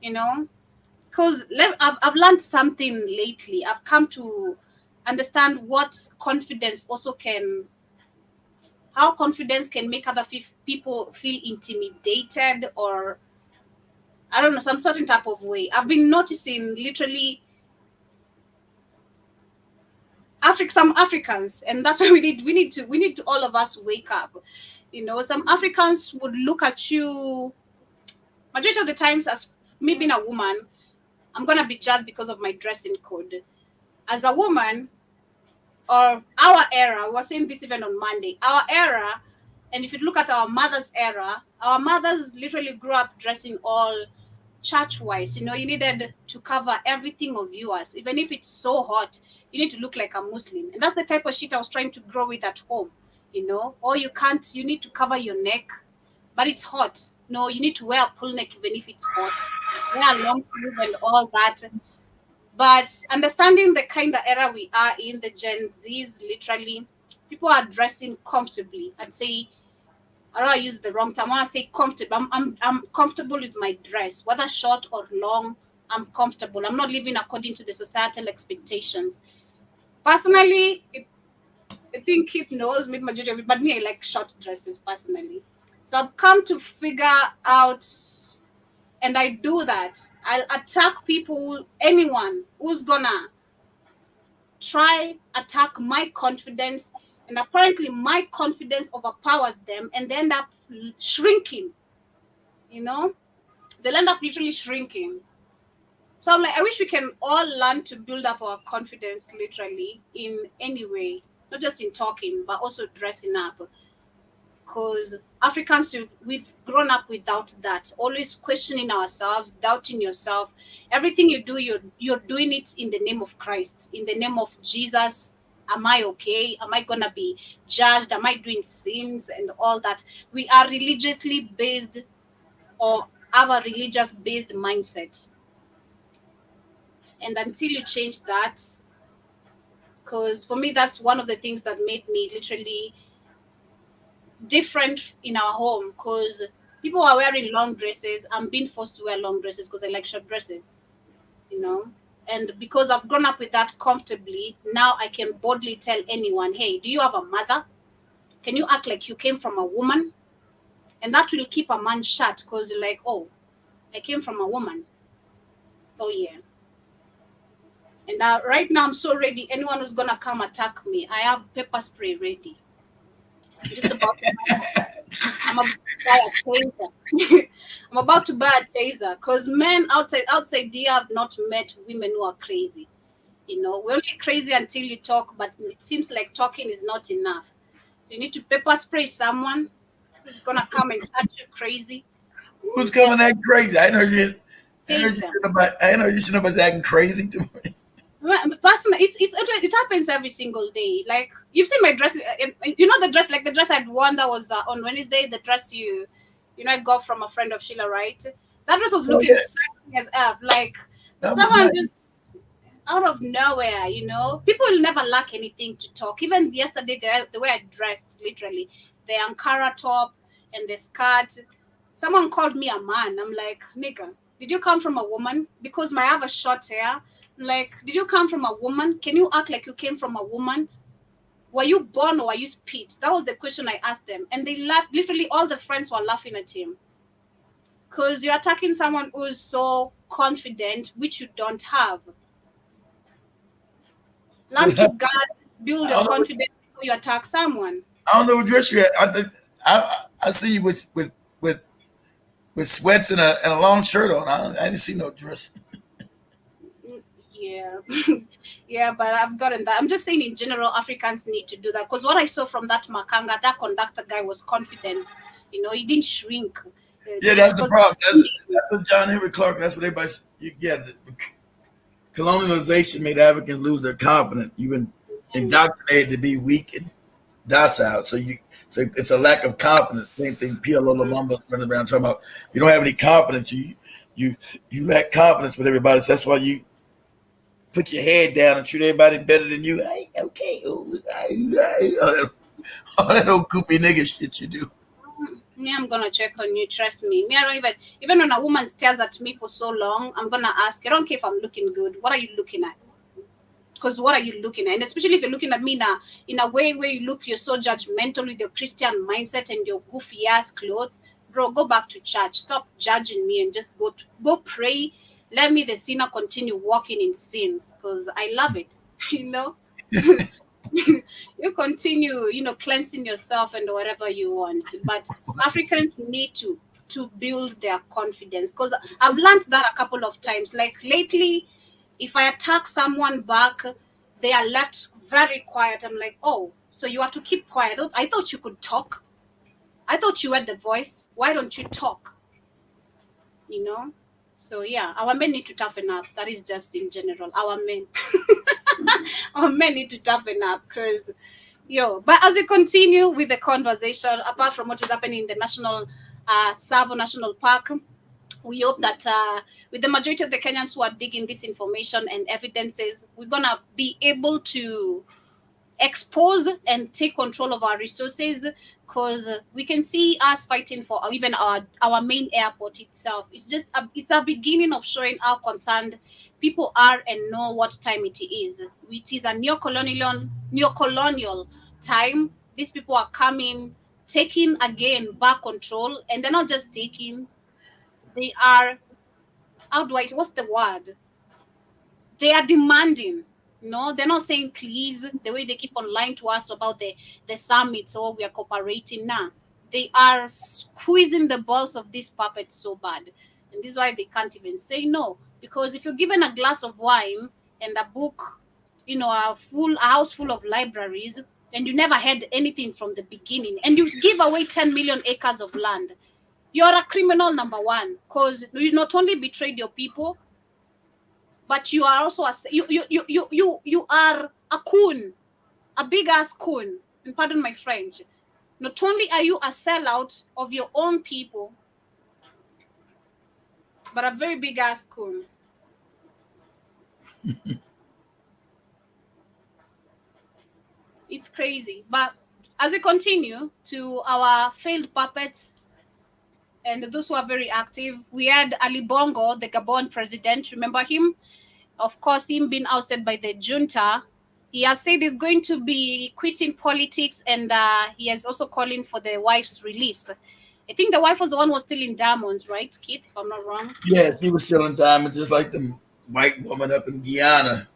because I've learned something lately. I've come to understand what confidence also how confidence can make other people feel intimidated, or I don't know, some certain type of way. I've been noticing literally some Africans, and that's why we need to all of us wake up. Some Africans would look at you majority of the times as me being a woman. I'm gonna be judged because of my dressing code. As a woman, or our era, we were saying this even on Monday, our era, and if you look at our mother's era, our mothers literally grew up dressing all church-wise. You needed to cover everything of yours. Even if it's so hot, you need to look like a Muslim. And that's the type of shit I was trying to grow with at home, or you need to cover your neck, but it's hot. No, you need to wear a pull neck even if it's hot. Wear a long sleeve and all that. But understanding the kind of era we are in, the Gen Zs, literally, people are dressing comfortably. I'd say, I don't want to use the wrong term. I want to say comfortable. I'm comfortable with my dress, whether short or long. I'm comfortable. I'm not living according to the societal expectations. Personally, I think Keith knows, maybe majority of it, but me, I like short dresses personally. So I've come to figure out, and I do that. I'll attack people, anyone who's gonna try attack my confidence, and apparently my confidence overpowers them, and they end up shrinking. They'll end up literally shrinking. So I'm like, I wish we can all learn to build up our confidence literally in any way, not just in talking, but also dressing up. Because Africans, we've grown up without that, always questioning ourselves, doubting yourself. Everything you do, you're doing it in the name of Christ, in the name of Jesus. Am I okay? Am I gonna be judged? Am I doing sins and all that? We are religiously based, or have a religious based mindset. And until you change that, because for me, that's one of the things that made me literally different in our home, because people are wearing long dresses. I'm being forced to wear long dresses because I like short dresses, and because I've grown up with that comfortably, now I can boldly tell anyone, hey, do you have a mother? Can you act like you came from a woman? And that will keep a man shut, because you're like, oh, I came from a woman. Oh yeah. And right now I'm so ready. Anyone who's gonna come attack me, I have pepper spray ready. I'm just about to I'm about to buy a taser. I'm about to buy a taser because men outside there have not met women who are crazy. You know, we're only crazy until you talk, but it seems like talking is not enough. So you need to pepper spray someone who's gonna come and touch you crazy. Who's coming that crazy? I know you. Tase them. I know you. Nobody's acting crazy to me. Well, personally, it happens every single day. Like you've seen my dress, you know the dress, like the dress I'd worn that was on Wednesday. The dress I got from a friend of Sheila, right? That dress was looking sexy as F. Like That was someone nice. just out of nowhere, you know. People will never lack anything to talk. Even yesterday, the way I dressed, literally, the Ankara top and the skirt. Someone called me a man. I'm like, nigga, did you come from a woman? Because I have a short hair. I'm like, did you come from a woman? Can you act like you came from a woman? Were you born or were you spit? That was the question I asked them. And they laughed. Literally, all the friends were laughing at him. Because you're attacking someone who's so confident, which you don't have. Learn to guard, build your confidence before you attack someone. I don't know what dress you at. I see you with sweats and a long shirt on. I didn't see no dress. Yeah. Yeah, but I've gotten that. I'm just saying in general, Africans need to do that. Because what I saw from that Makanga, that conductor guy was confident. You know, he didn't shrink. Yeah, that's the problem. That's what John Henry Clark. That's what everybody. The colonialization made Africans lose their confidence. You've been indoctrinated to be weak and docile. So it's a lack of confidence. Same thing. PLO Lumumba running around talking about. You don't have any confidence. You lack confidence with everybody. So that's why you put your head down and treat everybody better than you. Hey, okay. All that old goopy nigga shit you do. Me, I'm gonna check on you. Trust me. Me, I don't even when a woman stares at me for so long, I'm gonna ask. I don't care if I'm looking good. What are you looking at? Because what are you looking at? And especially if you're looking at me in a way where you're so judgmental with your Christian mindset and your goofy ass clothes, bro, go back to church. Stop judging me and just go pray. Let me, the sinner, continue walking in sins because I love it. You know. You continue, cleansing yourself and whatever you want. But Africans need to build their confidence because I've learned that a couple of times. Like lately, if I attack someone back, they are left very quiet. I'm like, oh, so you have to keep quiet. I thought you could talk. I thought you had the voice. Why don't you talk? You know? So yeah, our men need to toughen up. That is just in general. Our men. Our men need to toughen up because but as we continue with the conversation, apart from what is happening in the Tsavo National Park, we hope that with the majority of the Kenyans who are digging this information and evidences, we're going to be able to expose and take control of our resources because we can see us fighting for even our main airport itself. It's just it's a beginning of showing how concerned people are and know what time it is. It is a neo-colonial time. These people are coming, taking again back control, and they're not just taking. They are what's the word? They are demanding. No, they're not saying please the way they keep on lying to us about the summit. So we are cooperating now. They are squeezing the balls of this puppet so bad. And this is why they can't even say no. Because if you're given a glass of wine and a book, a house full of libraries, and you never had anything from the beginning, and you give away 10 million acres of land, you're a criminal, number one, because you not only betrayed your people, but you are also you are a coon, a big ass coon. And pardon my French. Not only are you a sellout of your own people, but a very big ass coon. It's crazy. But as we continue to our failed puppets and those who are very active, we had Ali Bongo, the Gabon president. Remember him? Of course, him being ousted by the junta. He has said he's going to be quitting politics, and he is also calling for the wife's release. I think the wife was the one who was still in diamonds, right, Keith, if I'm not wrong? Yes, he was still in diamonds, just like the white woman up in Guyana.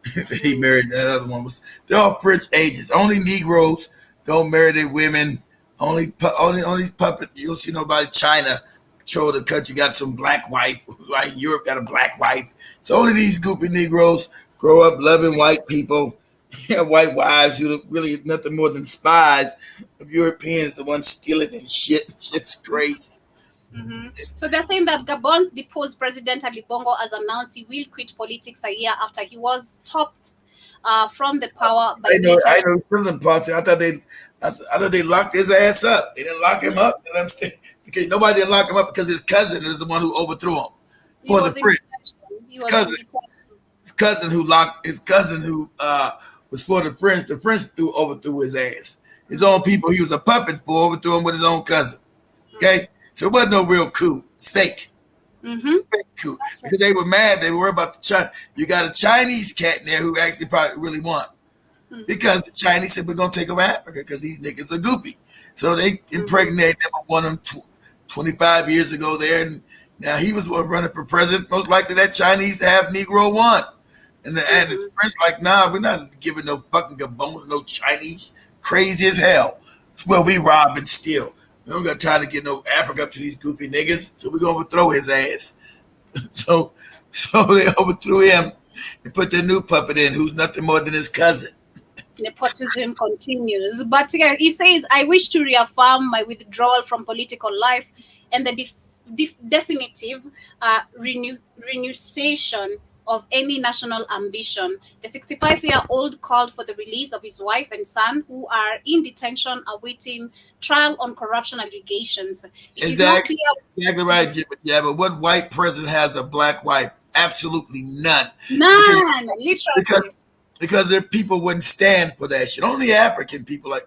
He married that other one. They're all French agents. Only Negroes don't marry their women. Only puppet. You don't see nobody. China control the country. Got some black wife. Right? Europe got a black wife. So only these goopy Negroes grow up loving white people. White wives who really nothing more than spies of Europeans, the ones stealing and shit. Shit's crazy. Mm-hmm. So they're saying that Gabon's deposed President Ali Bongo has announced he will quit politics a year after he was stopped from the power by I know military. prison politics. I thought they locked his ass up. They didn't lock him up. Because nobody didn't lock him up because his cousin is the one who overthrew him He for the was in French. detention. He His was in cousin, his cousin who was for the French. The French overthrew his ass. His own people he was a puppet for overthrew him with his own cousin. Okay, so it wasn't no real coup. It's fake. Mm-hmm. Fake coup because they were mad. They were about the China. You got a Chinese cat in there who actually probably really won because the Chinese said we're gonna take over Africa because these niggas are goopy. So they impregnated them and won them 25 years ago there, and now he was running for president. Most likely that Chinese half Negro won. And the French like, nah, we're not giving no fucking Gabon to no Chinese. Crazy as hell. It's where we rob and steal. We don't got time to get no Africa up to these goofy niggas, so we're gonna overthrow his ass. so they overthrew him and put their new puppet in, who's nothing more than his cousin. Nepotism continues. But he says, I wish to reaffirm my withdrawal from political life and the definitive renunciation of any national ambition. The 65-year-old called for the release of his wife and son, who are in detention awaiting trial on corruption allegations. It is not clear. Exactly right, Jim. Yeah, but what white president has a black wife? Absolutely none. None, literally. Because their people wouldn't stand for that shit. Only African people like,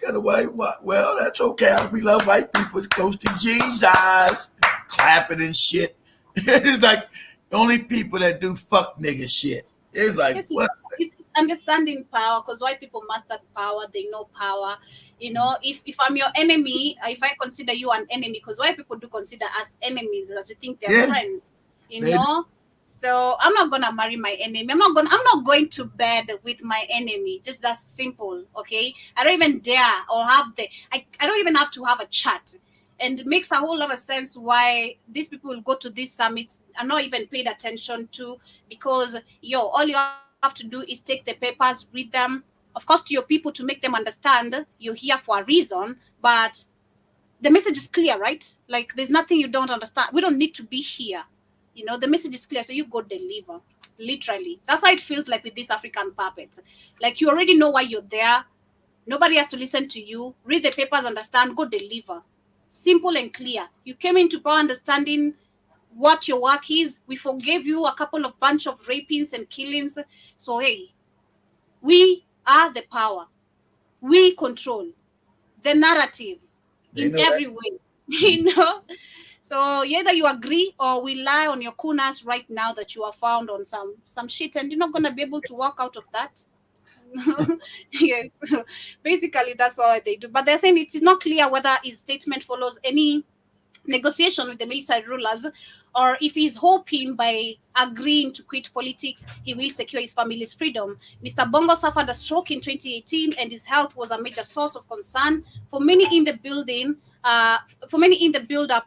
got a white wife. Well, that's okay. We love white people. It's close to Jesus. Clapping and shit. It's like, the only people that do fuck nigga shit. It's like, yes, what? It's understanding power, because white people mastered power. They know power. You know, if I'm your enemy, if I consider you an enemy, because white people do consider us enemies, as you think they're friends. You know, so I'm not gonna marry my enemy. I'm not going to bed with my enemy. Just that simple. Okay, I don't even dare or have I don't even have to have a chat. And it makes a whole lot of sense why these people will go to these summits and not even paid attention to, because all you have to do is take the papers, read them, of course, to your people, to make them understand you're here for a reason, but the message is clear, right? Like, there's nothing you don't understand. We don't need to be here. You know, the message is clear, so you go deliver. Literally. That's how it feels like with these African puppets. Like, you already know why you're there. Nobody has to listen to you. Read the papers, understand, go deliver. Simple and clear. You came into power understanding what your work is. We forgave you a couple of bunch of rapings and killings. So, hey, we are the power. We control the narrative in every way. You know? So either you agree or we lie on your kunas right now that you are found on some shit, and you're not going to be able to walk out of that. Yes, basically that's what they do. But they're saying it is not clear whether his statement follows any negotiation with the military rulers, or if he's hoping by agreeing to quit politics, he will secure his family's freedom. Mr. Bongo suffered a stroke in 2018, and his health was a major source of concern for many in the build-up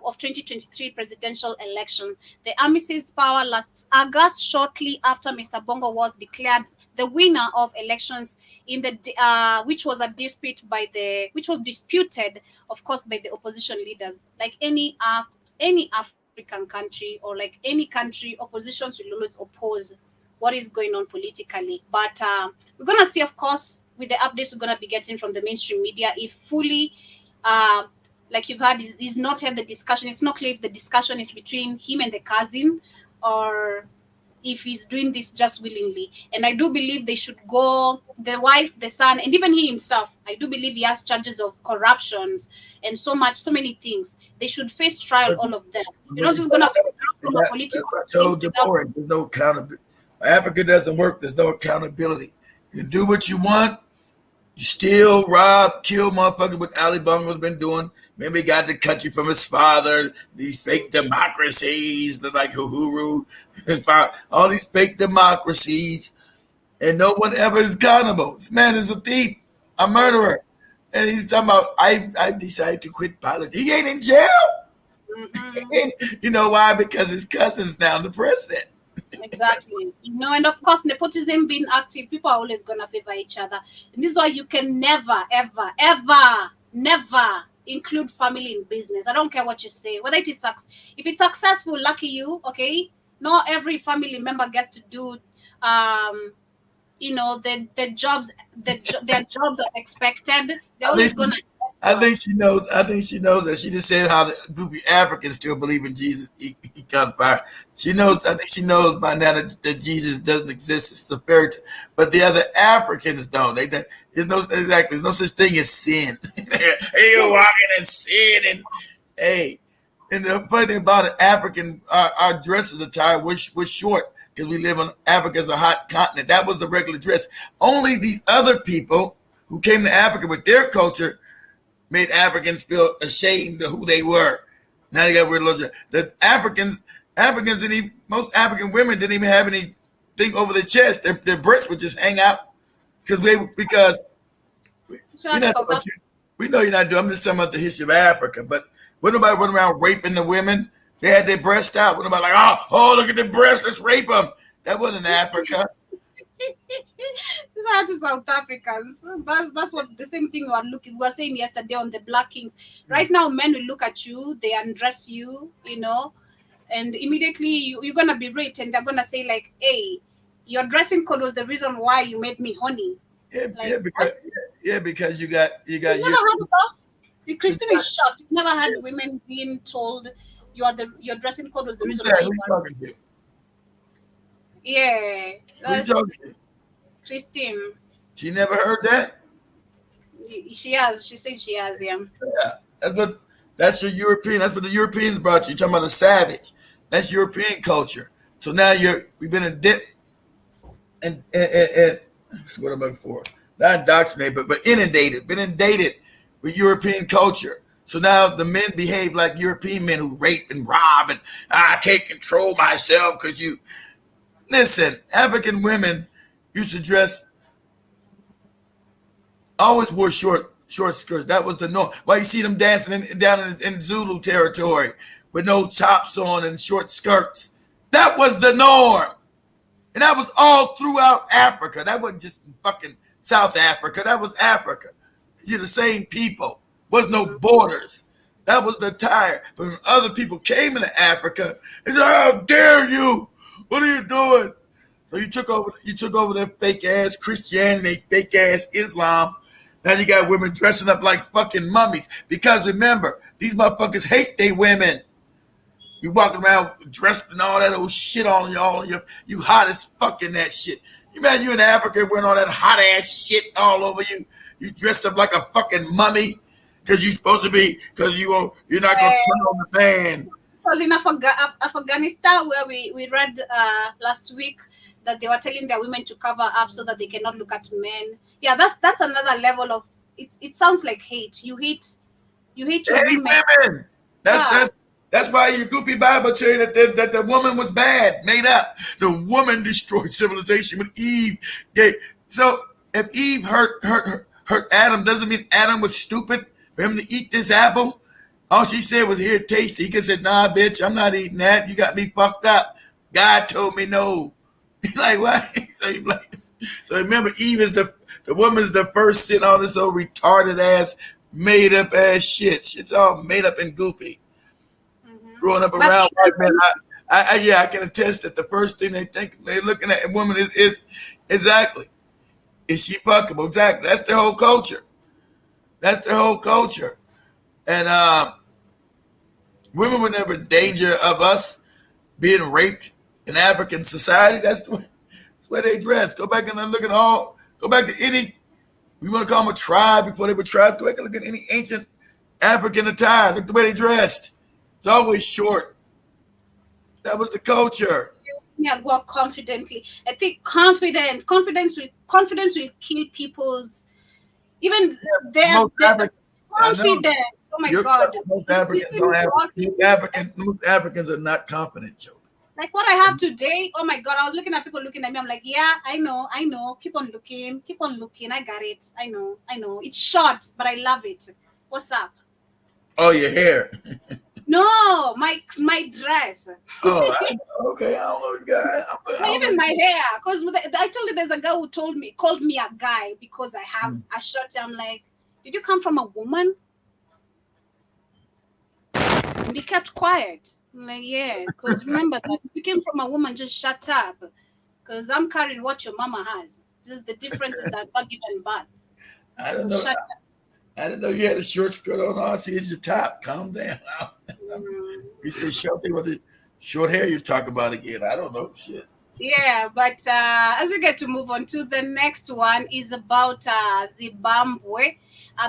of 2023 presidential election. The army seized power last August, shortly after Mr. Bongo was declared the winner of elections in the which was disputed, of course, by the opposition leaders. Like any African country, or like any country, oppositions will always oppose what is going on politically. But we're gonna see, of course, with the updates we're gonna be getting from the mainstream media, if fully like you've heard, he's not had the discussion. It's not clear if the discussion is between him and the cousin, or if he's doing this just willingly. And I do believe they should go, the wife, the son, and even he himself. I do believe he has charges of corruption and so many things. They should face trial, all of them. You're not just gonna from a political. So boring. There's no accountability. Africa doesn't work. There's no accountability. You do what you want. You steal, rob, kill motherfuckers, what Ali Bongo's been doing Maybe got the country from his father. These fake democracies, like Uhuru, all these fake democracies, and no one ever is accountable. This man is a thief, a murderer, and he's talking about I decided to quit politics. He ain't in jail. You know why? Because his cousin's now the president. Exactly. And of course, nepotism being active, people are always gonna favor each other. And this is why you can never, ever, ever, never include family in business. I don't care what you say. Whether it is if it's successful, lucky you, okay? Not every family member gets to do the jobs their jobs are expected. They're always gonna I think she knows that. She just said how the goofy Africans still believe in Jesus. He comes by. She knows. I think she knows by now that Jesus doesn't exist. It's a fairy tale. But the other Africans don't. There's no such thing as sin. You're walking in sin, and the funny thing about it, African our dresses attire was short because we live on Africa as a hot continent. That was the regular dress. Only these other people who came to Africa with their culture made Africans feel ashamed of who they were. Now they got religion. The Africans didn't even, most African women didn't even have anything over their chest. Their breasts would just hang out because we know you're not doing. I'm just talking about the history of Africa. But when nobody running around raping the women, they had their breasts out. When nobody like, oh, look at the breasts, let's rape them. That wasn't Africa. These are to South Africans. That's what the same thing we were saying yesterday on the Black Kings. Right now, men will look at you, they undress you, and immediately you're gonna be raped, and they're gonna say like, "Hey, your dressing code was the reason why you made me honey." Because you got. Christine is shocked. You've never had women being told your dressing code was the reason why you talking to? Yeah. Christine. She never heard that? She has. She said she has, yeah. That's your European. That's what the Europeans brought you. You're talking about a savage. That's European culture. So now we've been in debt and that's what I'm looking for. Not indoctrinated, but inundated. Been inundated with European culture. So now the men behave like European men who rape and rob and I can't control myself because you. Listen, African women used to dress, always wore short skirts. That was the norm. Why you see them dancing down in Zulu territory with no tops on and short skirts. That was the norm. And that was all throughout Africa. That wasn't just fucking South Africa. That was Africa. You're the same people. Was no borders. That was the attire. But when other people came into Africa, they said, how dare you? What are you doing? So you took over their fake ass Christianity, fake ass Islam. Now you got women dressing up like fucking mummies. Because remember, these motherfuckers hate they women. You walking around dressed and all that old shit on y'all. You hot as fuck in that shit. You imagine you in Africa wearing all that hot ass shit all over you. You dressed up like a fucking mummy because you're supposed to be, because you're not going to turn on the fan. Because in Afghanistan, where we read last week that they were telling their women to cover up so that they cannot look at men. Yeah, that's another level of it. Sounds like hate. You hate women. That's why your goopy Bible tell you that the woman was bad, made up. The woman destroyed civilization with Eve. So if Eve hurt Adam, doesn't mean Adam was stupid for him to eat this apple. All she said was, here, taste it. He could have said, nah, bitch, I'm not eating that. You got me fucked up. God told me no. Like, what? So remember, Eve is the woman's the first sin, all this old retarded ass, made up ass shit. It's all made up and goopy. Growing up around white men, I can attest that the first thing they think they're looking at a woman is exactly, is she fuckable? Exactly. That's their whole culture. And women were never in danger of us being raped in African society. That's the way they dress. Go back and look at go back to any, we want to call them a tribe before they were tribes. Go back and look at any ancient African attire. Look at the way they dressed. It's always short. That was the culture. Yeah, walk confidently. I think confidence will kill people's even their confidence. Oh my God. Most Africans don't have. Most Africans are not confident, Joe. Like what I have today. Oh my God. I was looking at people looking at me. I'm like, yeah, I know. Keep on looking. I got it. I know. It's short, but I love it. What's up? Oh, your hair. No, my dress. Oh, okay. I don't know. Even my hair. Because I told you there's a guy who called me a guy because I have a short hair. I'm like, did you come from a woman? And he kept quiet. I'm like, yeah, because remember that if you came from a woman, just shut up. Because I'm carrying what your mama has. Just the difference is that not given birth. I don't know. Shut up. I didn't know you had a short skirt on. All I see is your top. Calm down. You said short thing with the short hair you're talking about again. I don't know. Shit. Yeah, but as we get to move on to the next one is about Zimbabwe.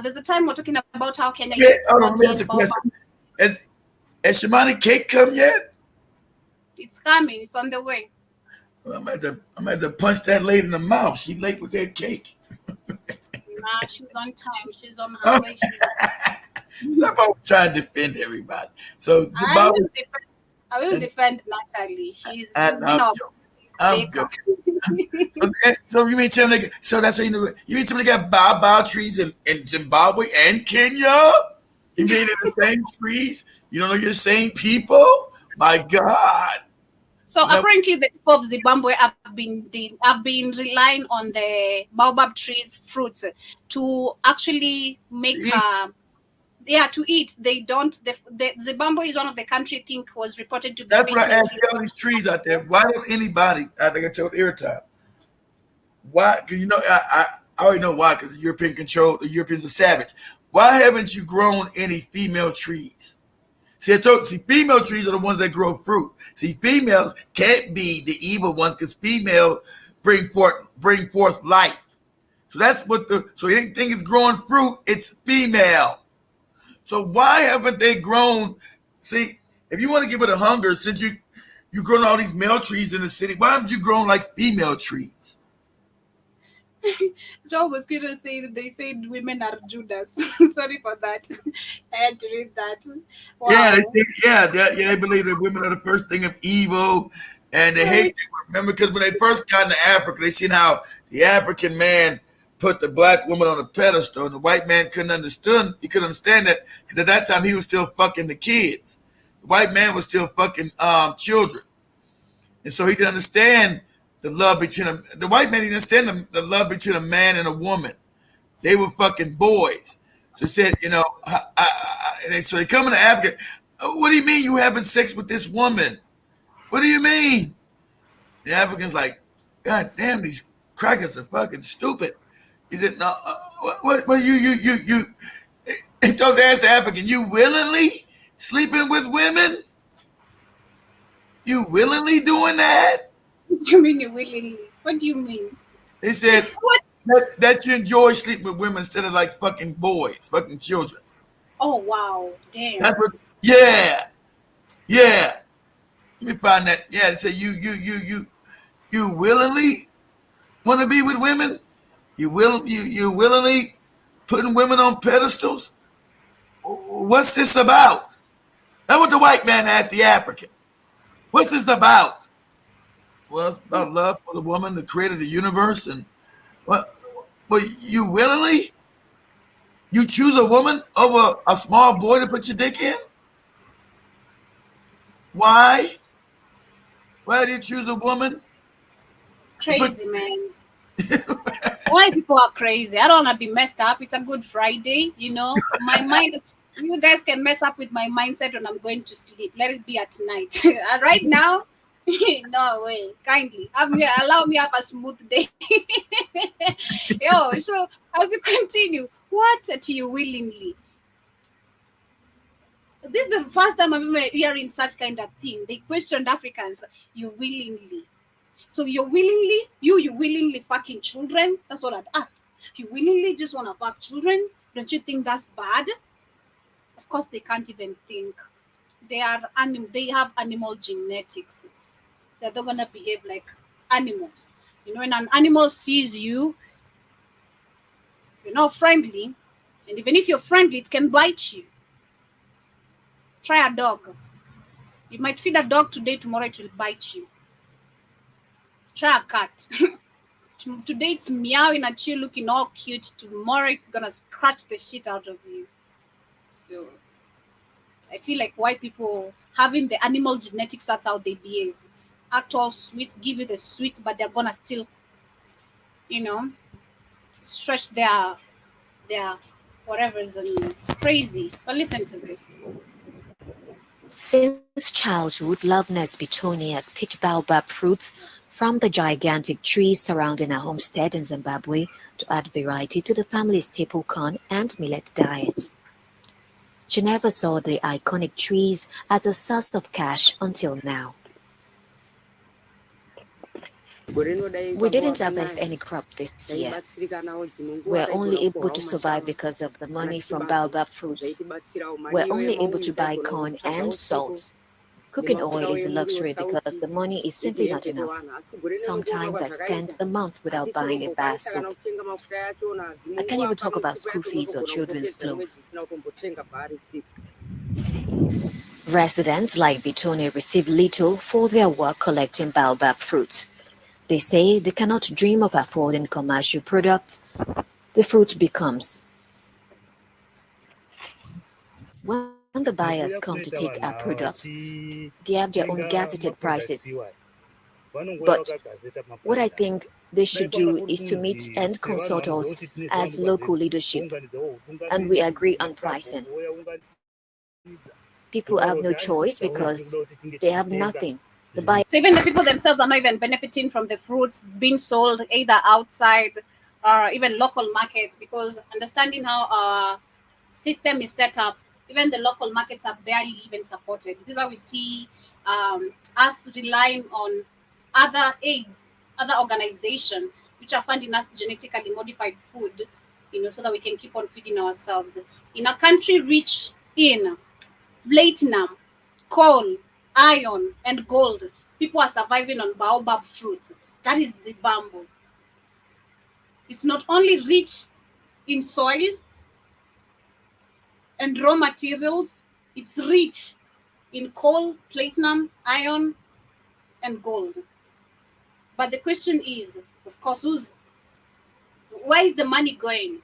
There's a time we're talking about how Kenya Yeah, hold on, let me ask a question. Has Shimani cake come yet? It's coming. It's on the way. Well, I'm at to punch that lady in the mouth. She late with that cake. Nah, she's on time. She's on her way. Somebody trying to defend everybody. So Zimbabwe. I will defend Natalie. She's I'm joking. So you mean tell me? So that's how you know. You mean tell me they got bao trees in Zimbabwe and Kenya? You mean in the same trees? You don't know you're the same people? My God. So apparently the people of Zimbabwe have been relying on the baobab trees fruits to actually make to eat. They don't. The Zimbabwe is one of the country I think was reported to be. That's what I asked all these trees out there. Why don't anybody? I think I told every time. Why? Because I already know why. Because the European control. The Europeans are savage. Why haven't you grown any female trees? See, female trees are the ones that grow fruit. See, females can't be the evil ones because females bring forth life. So that's what so anything is growing fruit, it's female. So why haven't they grown? See, if you want to give it a hunger, since you grown all these male trees in the city, why haven't you grown like female trees? Joe was going to say that they said women are Judas. Sorry for that. I had to read that. Wow. Yeah, they believe that women are the first thing of evil, and they hate them. Remember, because when they first got into Africa, they seen how the African man put the black woman on a pedestal, and the white man couldn't understand. He couldn't understand that because at that time he was still fucking the kids. The white man was still fucking children, and so he didn't understand the love between them. The white man didn't understand the love between a man and a woman. They were fucking boys. So he said, so they come into Africa. What do you mean you having sex with this woman? What do you mean? The African's like, God damn, these crackers are fucking stupid. He said, no, what you don't ask the African, you willingly sleeping with women? You willingly doing that? What do you mean you willingly? What do you mean? They said that you enjoy sleeping with women instead of like fucking boys, fucking children. Oh wow, damn. That's what. Yeah. Let me find that. Yeah, they say you willingly want to be with women. You willingly putting women on pedestals. What's this about? That's what the white man asked the African. What's this about? Well, it's about love for the woman, the creator of the universe, and what? But you willingly, you choose a woman over a small boy to put your dick in? Why? Why do you choose a woman? Crazy, man. Why people are crazy? I don't want to be messed up. It's a good Friday, My mind. You guys can mess up with my mindset when I'm going to sleep. Let it be at night. And right now. No way. Kindly allow me have a smooth day. So as you continue, what do you willingly? This is the first time I'm ever hearing such kind of thing. They questioned Africans. You willingly. So you willingly fucking children? That's what I'd ask. You willingly just want to fuck children? Don't you think that's bad? Of course they can't even think. They have animal genetics. That they're gonna behave like animals. When an animal sees you, you're not friendly, and even if you're friendly, it can bite you. Try a dog. You might feed a dog today, tomorrow it will bite you. Try a cat. Today it's meowing at you, looking all cute. Tomorrow it's gonna scratch the shit out of you. So I feel like white people having the animal genetics, that's how they behave. Act all sweet, give you the sweet, but they're gonna still, stretch their whatever's on you. Crazy. But listen to this. Since childhood, Loveness Bitoni has picked baobab fruits from the gigantic trees surrounding her homestead in Zimbabwe to add variety to the family's staple corn and millet diet. She never saw the iconic trees as a source of cash until now. We didn't harvest any crop this year. We're only able to survive because of the money from baobab fruits. We're only able to buy corn and salt. Cooking oil is a luxury because the money is simply not enough. Sometimes I spend a month without buying a bar soap. I can't even talk about school fees or children's clothes. Residents like Bitone receive little for their work collecting baobab fruits. They say they cannot dream of affording commercial products. The fruit becomes. When the buyers come to take our products, they have their own gazetted prices. But what I think they should do is to meet and consult us as local leadership, and we agree on pricing. People have no choice because they have nothing. So even the people themselves are not even benefiting from the fruits being sold either outside or even local markets, because understanding how our system is set up, even the local markets are barely even supported. This is why we see us relying on other aids, other organizations which are funding us genetically modified food, so that we can keep on feeding ourselves. In a country rich in platinum, coal, iron, and gold, people are surviving on baobab fruit. That is Zimbabwe. It's not only rich in soil and raw materials, it's rich in coal, platinum, iron, and gold. But the question is, of course, where is the money going?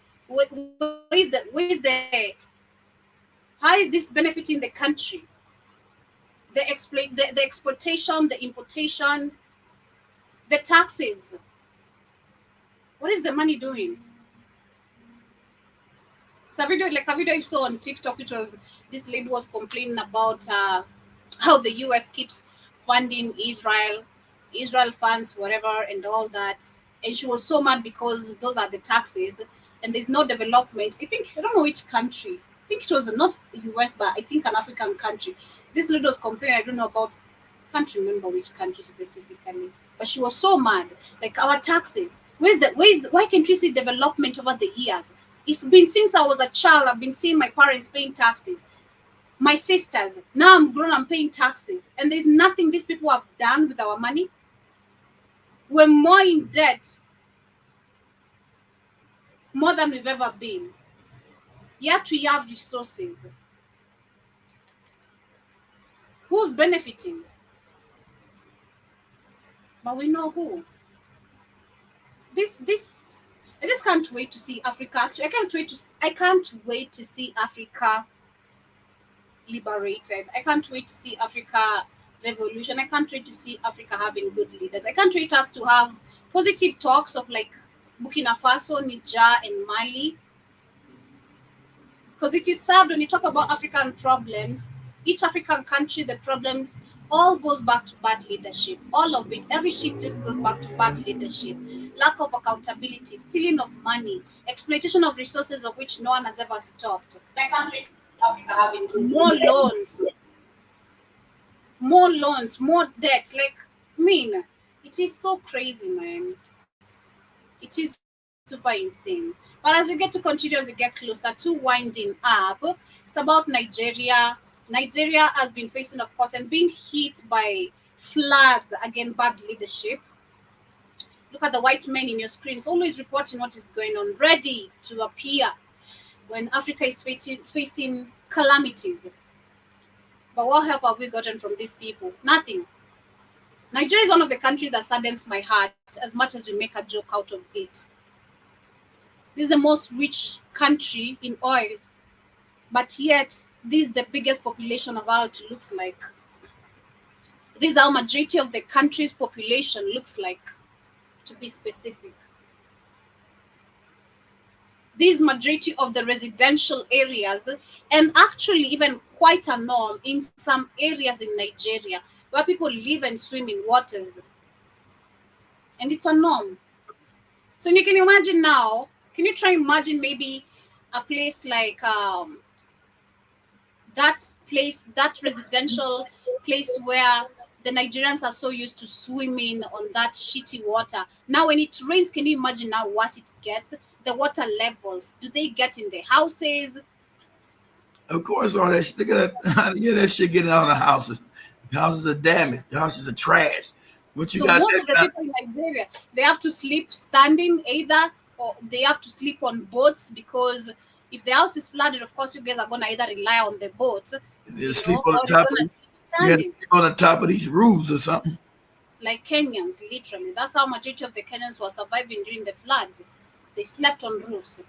How is this benefiting the country? The exploitation, the importation, the taxes. What is the money doing? It's a video I saw on TikTok, which was this lady was complaining about how the US keeps funding Israel funds, whatever, and all that. And she was so mad because those are the taxes and there's no development. I don't know which country. I think it was not the US, but I think an African country. This lady was complaining, I don't know about, can't remember which country specifically, but she was so mad. Like, our taxes, why can't you see development over the years? It's been since I was a child, I've been seeing my parents paying taxes, my sisters. Now I'm grown, I'm paying taxes, and there's nothing these people have done with our money. We're more in debt, more than we've ever been. Yet we have resources. Who's benefiting? But we know who. I just can't wait to see Africa. Actually, I can't wait to see Africa liberated. I can't wait to see Africa revolution. I can't wait to see Africa having good leaders. I can't wait us to have positive talks of like Burkina Faso, Niger, and Mali. Because it is sad when you talk about African problems, each African country, the problems all goes back to bad leadership. All of it, every shit just goes back to bad leadership. Lack of accountability, stealing of money, exploitation of resources of which no one has ever stopped. I can't wait Africa having more loans, more debt. Like, it is so crazy, man. It is super insane. But as we get to continue, as we get closer to winding up, it's about Nigeria. Nigeria has been facing, of course, and being hit by floods, again, bad leadership. Look at the white men in your screens, always reporting what is going on, ready to appear when Africa is facing calamities. But what help have we gotten from these people? Nothing. Nigeria is one of the countries that saddens my heart as much as we make a joke out of it. This is the most rich country in oil, but yet this is the biggest population of how it looks like. This is how majority of the country's population looks like, to be specific. This majority of the residential areas, and actually even quite a norm in some areas in Nigeria where people live and swim in waters. And it's a norm. So you can imagine now, can you try imagine maybe a place like that residential place where the Nigerians are so used to swimming on that shitty water. Now when it rains, can you imagine how worse it gets? The water levels, do they get in the houses? Of course, all that look at that, yeah, that shit getting out of the houses. The houses are damaged. The houses are trash. What you So got? most of the people in Nigeria, they have to sleep standing either, or they have to sleep on boats, because if the house is flooded, of course you guys are gonna either rely on the boats, You sleep or on the you're top. gonna sleep You had to standing. sleep on the top of these roofs or something. Like Kenyans, literally. That's how majority of the Kenyans were surviving during the floods. They slept on roofs.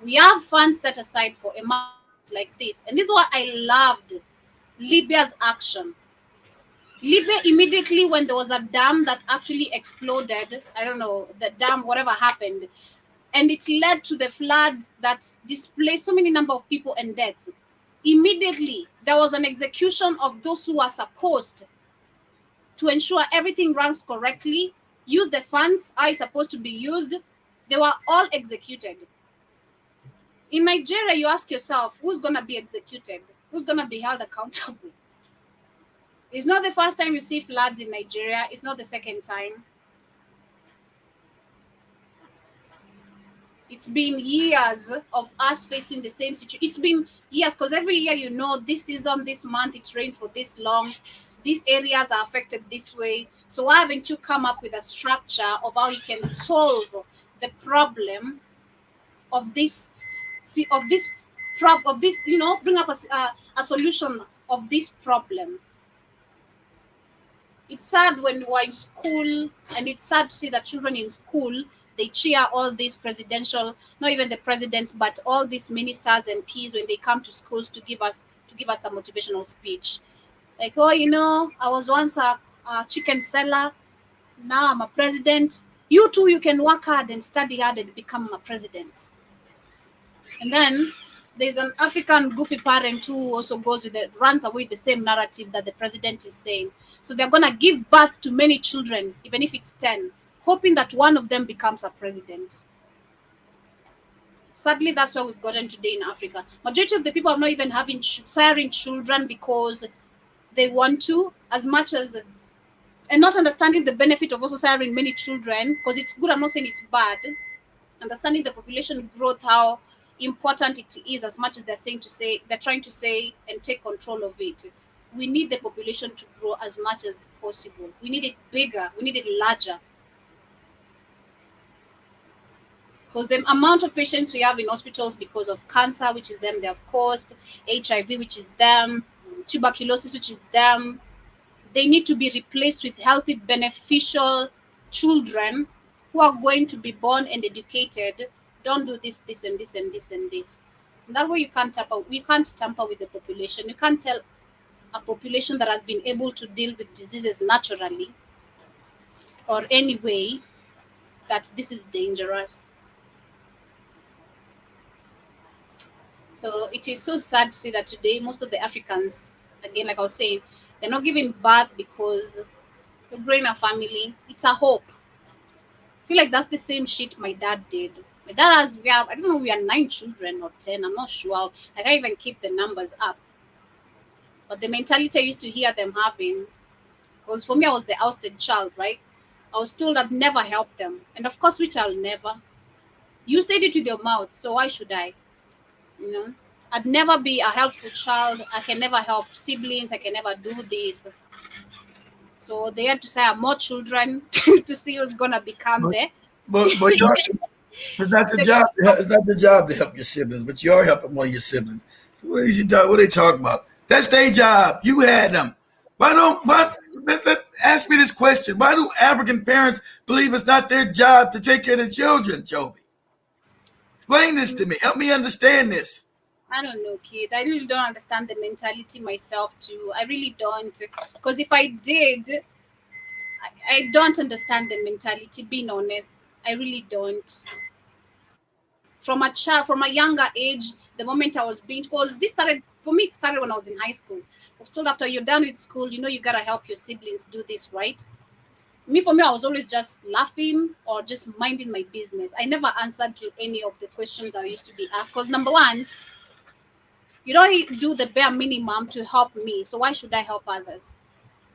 We have funds set aside for emergencies like this. And this is what I loved Libya's action. Libya, immediately when there was a dam that actually exploded, I don't know, the dam, whatever happened, and it led to the floods that displaced so many number of people and deaths. Immediately, there was an execution of those who are supposed to ensure everything runs correctly, use the funds are supposed to be used. They were all executed. In Nigeria, you ask yourself, who's going to be executed? Who's going to be held accountable? It's not the first time you see floods in Nigeria. It's not the second time. It's been years of us facing the same situation. It's been years, because every year, you know, this season, this month, it rains for this long. These areas are affected this way. So why haven't you come up with a structure of how you can solve the problem of this, you know, bring up a solution of this problem? It's sad when we're in school, and it's sad to see that children in school, they cheer all these presidential, not even the presidents, but all these ministers and Ps when they come to schools to give us a motivational speech. Like, oh, you know, I was once a chicken seller. Now I'm a president. You too, you can work hard and study hard and become a president. And then there's an African goofy parent who also runs away with the same narrative that the president is saying. So they're going to give birth to many children, even if it's 10, hoping that one of them becomes a president. Sadly, that's what we've gotten today in Africa. Majority of the people are not even having siring children because they want to, as much as, and not understanding the benefit of also siring many children, because it's good. I'm not saying it's bad. Understanding the population growth, how important it is, as much as they're trying to say and take control of it. We need the population to grow as much as possible. We need it bigger. We need it larger. Because the amount of patients we have in hospitals because of cancer, which is them, they have caused, HIV, which is them, tuberculosis, which is them, they need to be replaced with healthy, beneficial children who are going to be born and educated. Don't do this, this, and this, and this, and this. And that way you can't tamper with the population. You can't tell a population that has been able to deal with diseases naturally or any way that this is dangerous. So it is so sad to see that today most of the Africans, again, like I was saying, they're not giving birth because you're growing a family. It's a hope. I feel like that's the same shit my dad did. My dad I don't know, we are 9 children or 10. I'm not sure. I can't even keep the numbers up. But the mentality I used to hear them having, because for me, I was the ousted child, right? I was told I'd never help them. And of course, which I'll never. You said it with your mouth, so why should I? You know, I'd never be a helpful child. I can never help siblings. I can never do this. So they had to say more children to see who's gonna become there. But it's not the job. It's not the job to help your siblings, but you are helping one of your siblings. So what are they talking about? That's their job. You had them. Ask me this question. Why do African parents believe it's not their job to take care of their children, Joby? Explain this to me. Help me understand this. I don't know, kid. I really don't understand the mentality myself too. I really don't. Because if I did, I don't understand the mentality, being honest. I really don't. From a younger age, the moment I was being, because this started, for me, it started when I was in high school. I was told after you're done with school, you got to help your siblings do this, right? For me, I was always just laughing or just minding my business. I never answered to any of the questions I used to be asked. Because number one, you don't do the bare minimum to help me. So why should I help others?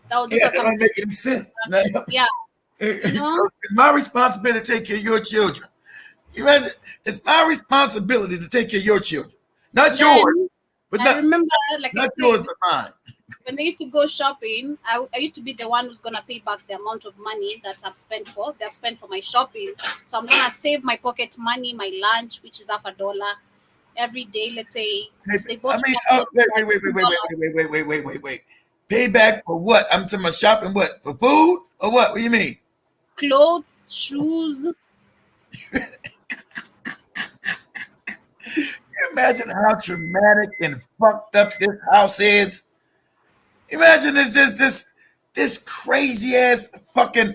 That don't make any sense. Yeah. It's my responsibility to take care of your children. It's my responsibility to take care of your children. Not yours. But I remember, like not yours, but mine. When they used to go shopping, I used to be the one who's going to pay back the amount of money that I've spent for my shopping. So I'm going to save my pocket money, my lunch, which is $50 every day. Let's say they bought wait. Pay back for what? I'm talking about shopping what? For food? Or what? What do you mean? Clothes, shoes. Imagine how traumatic and fucked up this house is. Imagine this crazy ass fucking,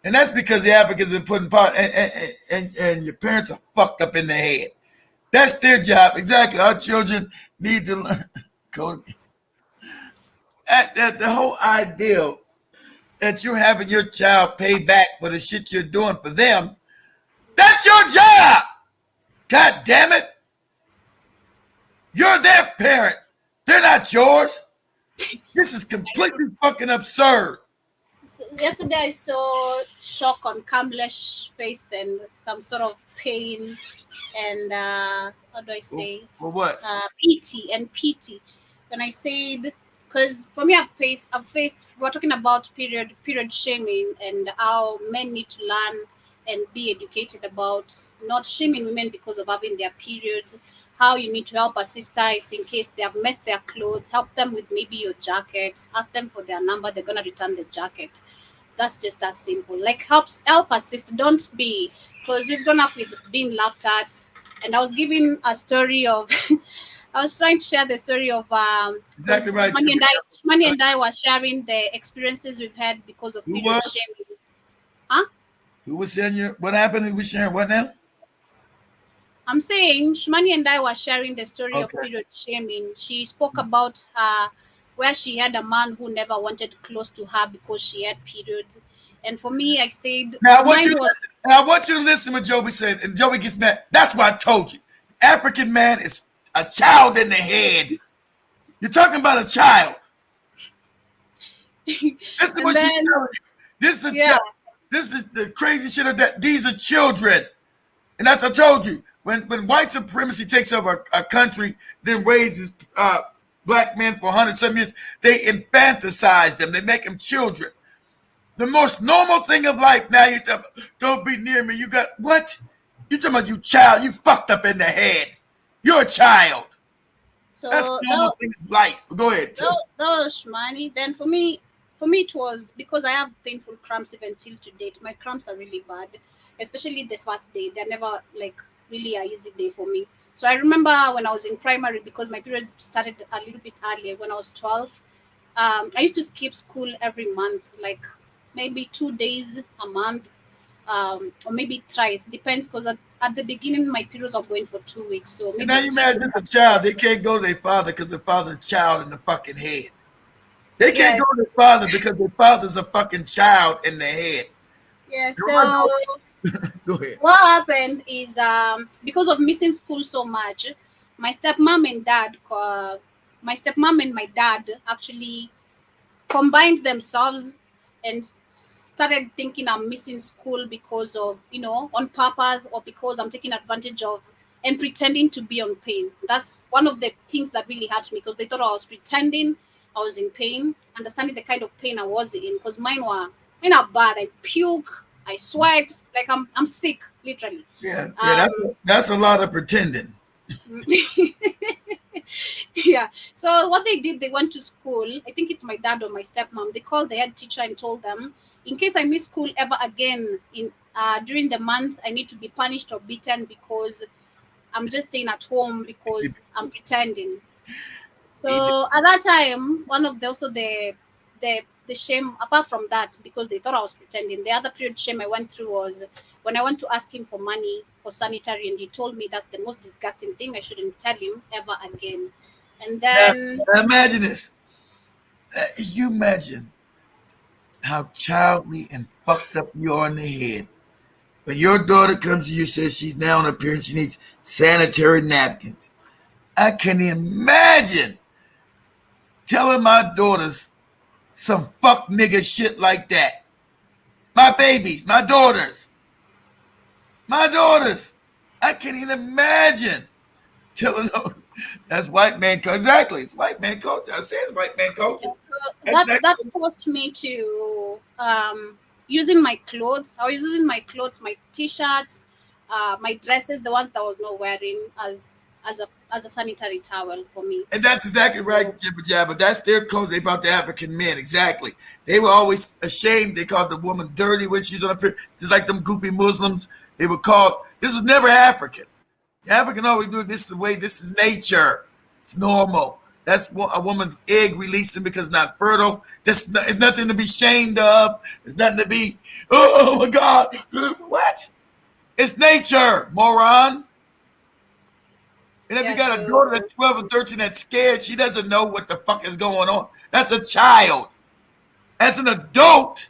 and that's because the Africans been putting part, and your parents are fucked up in the head. That's their job. Exactly. Our children need to learn. The whole idea that you're having your child pay back for the shit you're doing for them, that's your job. God damn it. You're their parent. They're not yours. This is completely fucking absurd. So yesterday I saw shock on Kamle's face and some sort of pain and how do I say? For what? Pity. When I said, because for me I've faced we're talking about period shaming and how men need to learn and be educated about not shaming women because of having their periods. How you need to help a sister if in case they have messed their clothes, help them with maybe your jacket, ask them for their number, they're gonna return the jacket. That's just that simple. Like help a sister. Don't be, because we've grown up with being laughed at. And I was giving a story of I was trying to share the story of exactly right. Money and I were sharing the experiences we've had because of period shaming. Huh? Who was sharing what happened? Who was sharing what now? I'm saying Shmani and I were sharing the story of period shaming. She spoke about where she had a man who never wanted close to her because she had periods. And for me, I said, I want you to listen to what Joby said, and Joby gets mad. That's why I told you. African man is a child in the head. You're talking about a child. This is what she's telling you. This is the crazy shit of that. These are children. And that's what I told you. When white supremacy takes over a country, then raises black men for 100-some years, they infantilize them. They make them children. The most normal thing of life now, you don't be near me. You got what? You talking about you child? You fucked up in the head. You're a child. So that's the normal thing of life. Go ahead. That was Shmani. Then for me it was because I have painful cramps even till to date. My cramps are really bad, especially the first day. They're never like really an easy day for me. So I remember when I was in primary, because my period started a little bit earlier when I was 12. I used to skip school every month, like maybe 2 days a month, or maybe thrice. Depends, because at the beginning my periods are going for 2 weeks. So maybe now you imagine a child, they can't go to their father because their father's a child in the fucking head. They can't go to their father because their father's a fucking child in the head. Yeah, so go ahead. What happened is because of missing school so much, my stepmom and my dad actually combined themselves and started thinking I'm missing school because of, on purpose, or because I'm taking advantage of and pretending to be on pain. That's one of the things that really hurt me, because they thought I was pretending I was in pain, understanding the kind of pain I was in, because mine are bad. I puke, I sweat, like I'm sick, literally. Yeah, that's a lot of pretending. Yeah. So what they did, they went to school. I think it's my dad or my stepmom. They called the head teacher and told them, in case I miss school ever again in during the month, I need to be punished or beaten because I'm just staying at home because I'm pretending. So at that time, one of the also the shame apart from that, because they thought I was pretending, the other period shame I went through was when I went to ask him for money for sanitary, and he told me that's the most disgusting thing. I shouldn't tell him ever again. And then Now imagine this. You imagine how childly and fucked up you are in the head. When your daughter comes to you, says she's now on a period, she needs sanitary napkins. I can imagine telling my daughters some fuck nigga shit like that. My babies, my daughters. I can't even imagine telling them that's white man culture. Exactly, it's white man culture. I say it's white man culture. so that forced me to using my clothes. I was using my clothes, my t-shirts, my dresses, the ones that I was not wearing as a sanitary towel for me. And that's exactly right, Jibba Jabba. That's their culture. They brought the African men. Exactly. They were always ashamed. They called the woman dirty when she's on a period. Just like them goopy Muslims. They were called, this was never African. The African always do this is the way, this is nature. It's normal. That's a woman's egg releasing because it's not fertile. It's nothing to be ashamed of. It's nothing to be, oh my God. What? It's nature, moron. And if you got a daughter that's 12 and 13 that's scared, she doesn't know what the fuck is going on. That's a child. As an adult,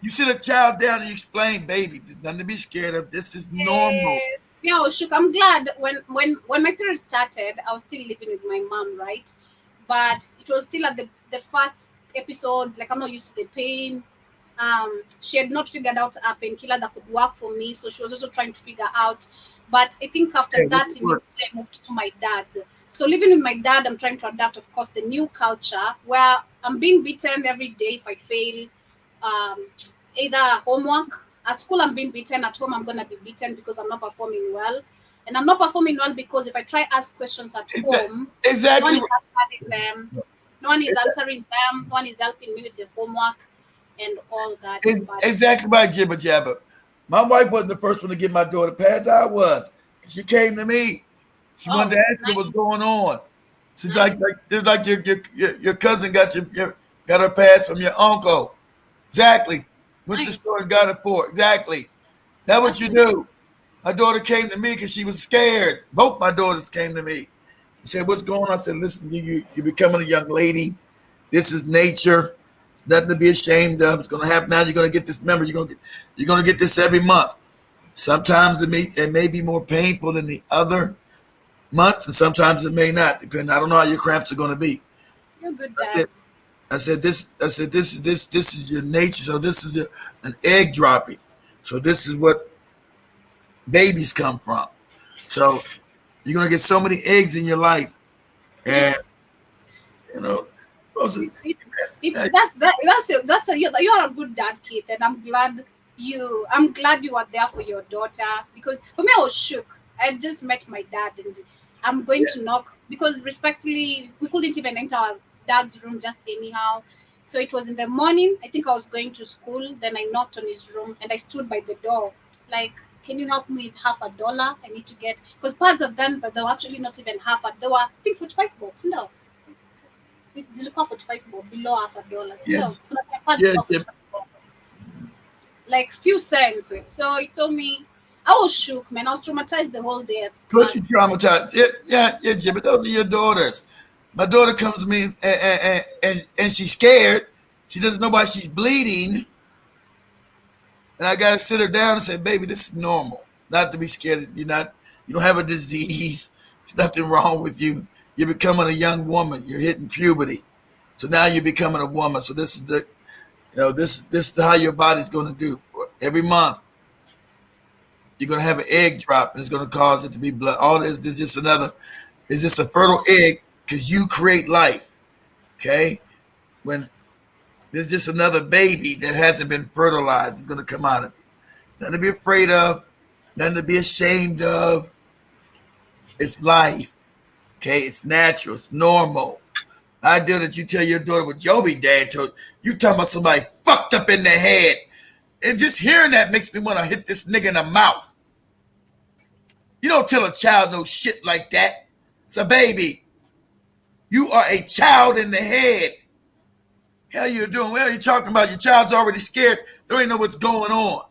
you sit a child down and you explain, baby, there's nothing to be scared of. This is normal. Yeah, I was shook. I'm glad when my period started, I was still living with my mom, right? But it was still at the first episodes, like I'm not used to the pain. She had not figured out a painkiller that could work for me, so she was also trying to figure out. But I think after that, I moved to my dad. So living with my dad, I'm trying to adapt, of course, the new culture where I'm being beaten every day if I fail either homework. At school, I'm being beaten. At home, I'm going to be beaten because I'm not performing well. And I'm not performing well because if I try ask questions at home, exactly. No one is answering them. No one is answering them. No one is helping me with the homework and all that. Exactly right, Jibba Jabba. My wife wasn't the first one to give my daughter pads. I was. She came to me. She wanted to ask me what's going on. She's like your cousin got got her pads from your uncle. Exactly. Went to the store and got it for her. Exactly. That's what you do. My daughter came to me because she was scared. Both my daughters came to me. She said, "What's going on?" I said, "Listen, you're becoming a young lady. This is nature. Nothing to be ashamed of. It's going to happen now. You're going to get this. Remember, you're going to get this every month. Sometimes it may be more painful than the other months, and sometimes it may not. Depending. I don't know how your cramps are going to be." You're good, Dad. I said this is your nature. So this is an egg dropping. So this is what babies come from. So you're gonna get so many eggs in your life, and you know. You are a good dad, kid, and I'm glad you were there for your daughter, because for me I was shook. I just met my dad and I'm going to knock, because respectfully we couldn't even enter our dad's room just anyhow. So it was in the morning. I think I was going to school. Then I knocked on his room and I stood by the door, like, "Can you help me with $50? I need to get," because pads are done, but they were actually not even half a. They were, I think, $45. No, zilikuwa 45 bob, below $50. Yes. So like few cents. So he told me, I was shook, man. I was traumatized the whole day at class. But you traumatized. Yeah, Jim. But those are your daughters. My daughter comes to me and she's scared. She doesn't know why she's bleeding. And I gotta sit her down and say, "Baby, this is normal. It's not to be scared. You don't have a disease. There's nothing wrong with you. You're becoming a young woman. You're hitting puberty. So now you're becoming a woman. So this is this is how your body's gonna do. Every month, you're gonna have an egg drop, and it's gonna cause it to be blood. All this is just it's just a fertile egg, because you create life. Okay? When there's just another baby that hasn't been fertilized, it's gonna come out of it. Nothing to be afraid of, nothing to be ashamed of. It's life. Okay, it's natural, it's normal. I idea that you tell your daughter what Joby dad told you, talking about somebody fucked up in the head. And just hearing that makes me want to hit this nigga in the mouth. You don't tell a child no shit like that. It's a baby. You are a child in the head. Hell you doing? Well, you talking about your child's already scared. They don't even know what's going on.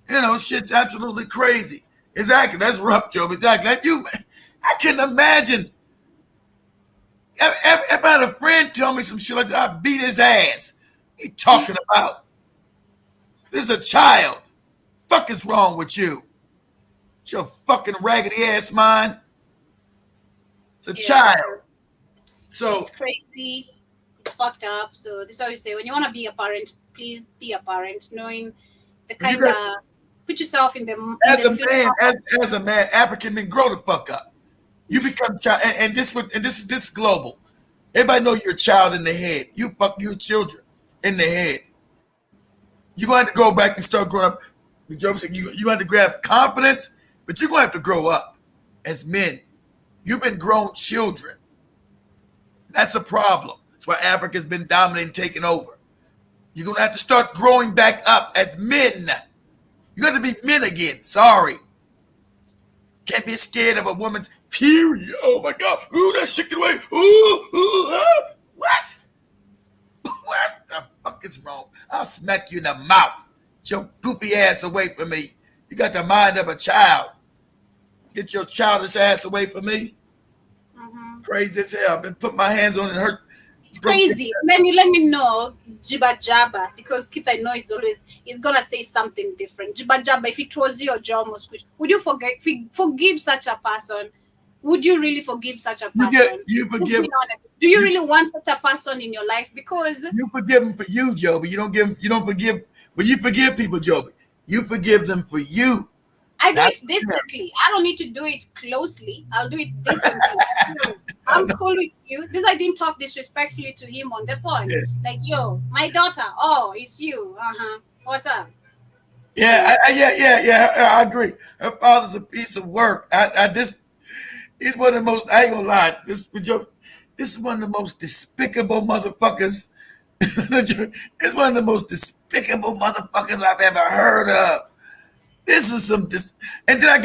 You know, shit's absolutely crazy. Exactly. That's rough, Job. Exactly. Like you, I can imagine. If I had a friend tell me some shit like that, I'd beat his ass. He talking about? This is a child. Fuck is wrong with you? It's your fucking raggedy ass mind. It's a child. So it's crazy. It's fucked up. So this is what we say. When you want to be a parent, please be a parent, knowing the kind of put yourself in the as a man, African men grow the fuck up. You become child, and this is global. Everybody know you're a child in the head. You fuck your children in the head. You're going to have to go back and start growing up. The joke said you have to grab confidence, but you're going to have to grow up as men. You've been grown children. That's a problem. That's why Africa's been dominating, taking over. You're going to have to start growing back up as men. You're going to be men again. Sorry. Can't be scared of a woman's period. Oh my God. Ooh, that shit get away. Ooh, what? What the fuck is wrong? I'll smack you in the mouth. Get your goofy ass away from me. You got the mind of a child. Get your childish ass away from me. Mm-hmm. Crazy as hell. I've been putting my hands on it. Hurt. It's crazy. And then you let me know Juba Jabba, because Kit I know he's gonna say something different. Juba Jabba, if it was you or Jomo Squish, would you forgive such a person? Would you really forgive such a person? You forgive. Do you really want such a person in your life? Because you forgive them for you, Joby. You don't forgive. When you forgive people, Joby, you forgive them for you. I do it distantly. I don't need to do it closely. I'll do it distantly. I'm cool with you. This I didn't talk disrespectfully to him on the phone. Yeah. Like, yo, my daughter. Oh, it's you. What's up? Yeah, I agree. Her father's a piece of work. He's one of the most. I ain't gonna lie. This is one of the most despicable motherfuckers. It's one of the most despicable motherfuckers I've ever heard of. This is and then I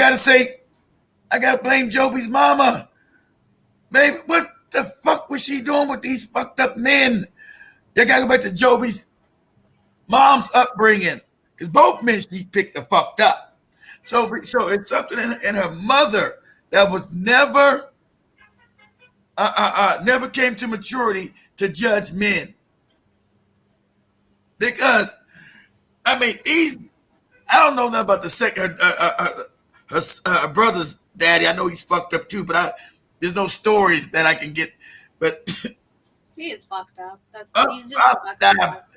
gotta blame Joby's mama. Baby, what the fuck was she doing with these fucked up men? You gotta go back to Joby's mom's upbringing, because both men she picked the fucked up. So it's something in her mother that was never came to maturity to judge men. Because I mean, I don't know nothing about the second her brother's daddy. I know he's fucked up too, but there's no stories that I can get. But he is fucked up.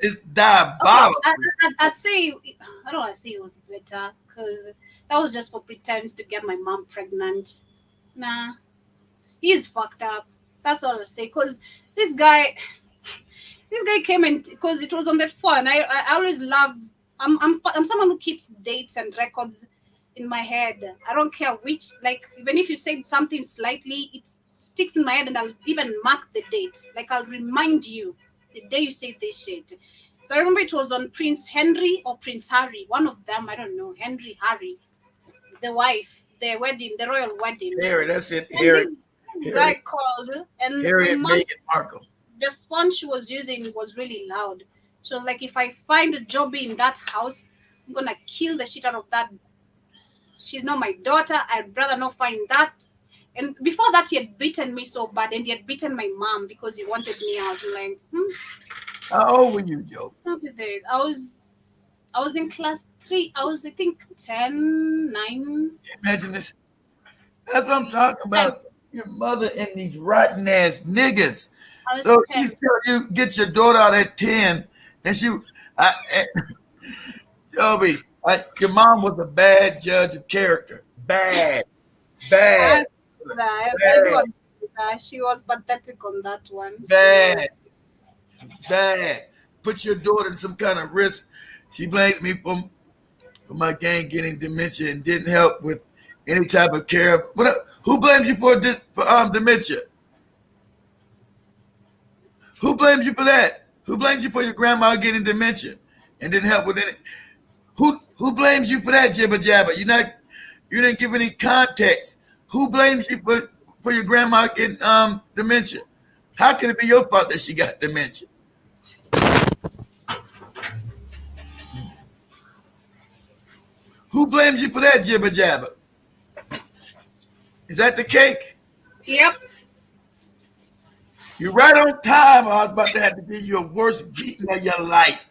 It's diabolical. I'd say I don't want to say it was better, because that was just for pretense to get my mom pregnant. Nah, he is fucked up. That's all I say. Because this guy came in because it was on the phone. I always love. I'm someone who keeps dates and records in my head. I don't care which, like, even if you said something slightly, it sticks in my head, and I'll even mark the dates. Like, I'll remind you the day you said this shit. So I remember it was on Prince Henry or Prince Harry, one of them. I don't know, Harry, the wife, the wedding, the royal wedding. Harry, that's it. Harry. This guy called, and Harry and Meghan Markle. The phone she was using was really loud. So, like, if I find a Joby in that house, I'm gonna kill the shit out of that. She's not my daughter. I'd rather not find that. And before that, he had beaten me so bad, and he had beaten my mom because he wanted me out. Like, How old were you, Joe? I was in class 3. I was, I think, 10, 9. Imagine this. That's what I'm talking about. Your mother and these rotten ass niggas. So you still get your daughter out at 10. And Joby, your mom was a bad judge of character. Bad. She was pathetic on that one. Bad. Put your daughter in some kind of risk. She blames me for my gang getting dementia and didn't help with any type of care. Who blames you for dementia? Who blames you for that? Who blames you for your grandma getting dementia and didn't help with it? Who blames you for that, jibber jabber? You didn't give any context. Who blames you for your grandma getting dementia? How can it be your fault that she got dementia? Who blames you for that, jibber jabber? Is that the cake? Yep. You're right on time. I was about to have to give you a worst beating of your life.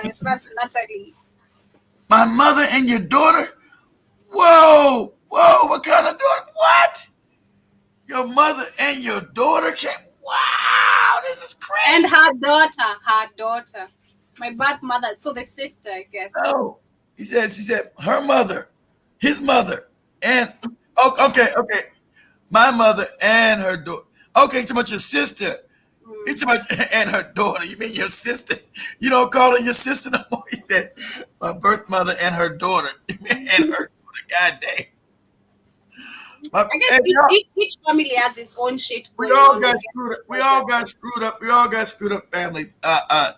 It's not Natalie. My mother and your daughter? Whoa, what kind of daughter? What? Your mother and your daughter came? Wow, this is crazy. And her daughter. My birth mother, so the sister, I guess. Oh, she said her mother, his mother, and okay. My mother and her daughter. Okay, it's about your sister. It's about and her daughter. You mean your sister? You don't call her your sister no more. He said my birth mother and her daughter. And her daughter. God damn. I guess each family has its own shit going We all on. got screwed up. We all got screwed up families.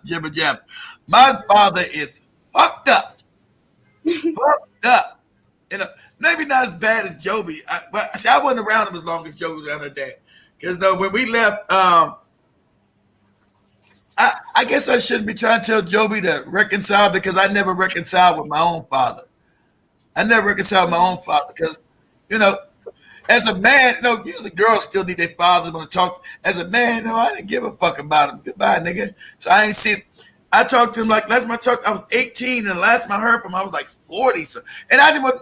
Jibber jab. My father is fucked up. Fucked up. You know, maybe not as bad as Joby. But see, I wasn't around him as long as Joby was around her dad. Because when we left, I guess I shouldn't be trying to tell Joby to reconcile because I never reconciled with my own father. I never reconciled with my own father because, you know, as a man, you know, usually girls still need their fathers when they talk. As a man, you know, I didn't give a fuck about him. Goodbye, nigga. So I ain't seen. I talked to him like last time I was 18, and the last time I heard from him, I was like 40. So, and I didn't. One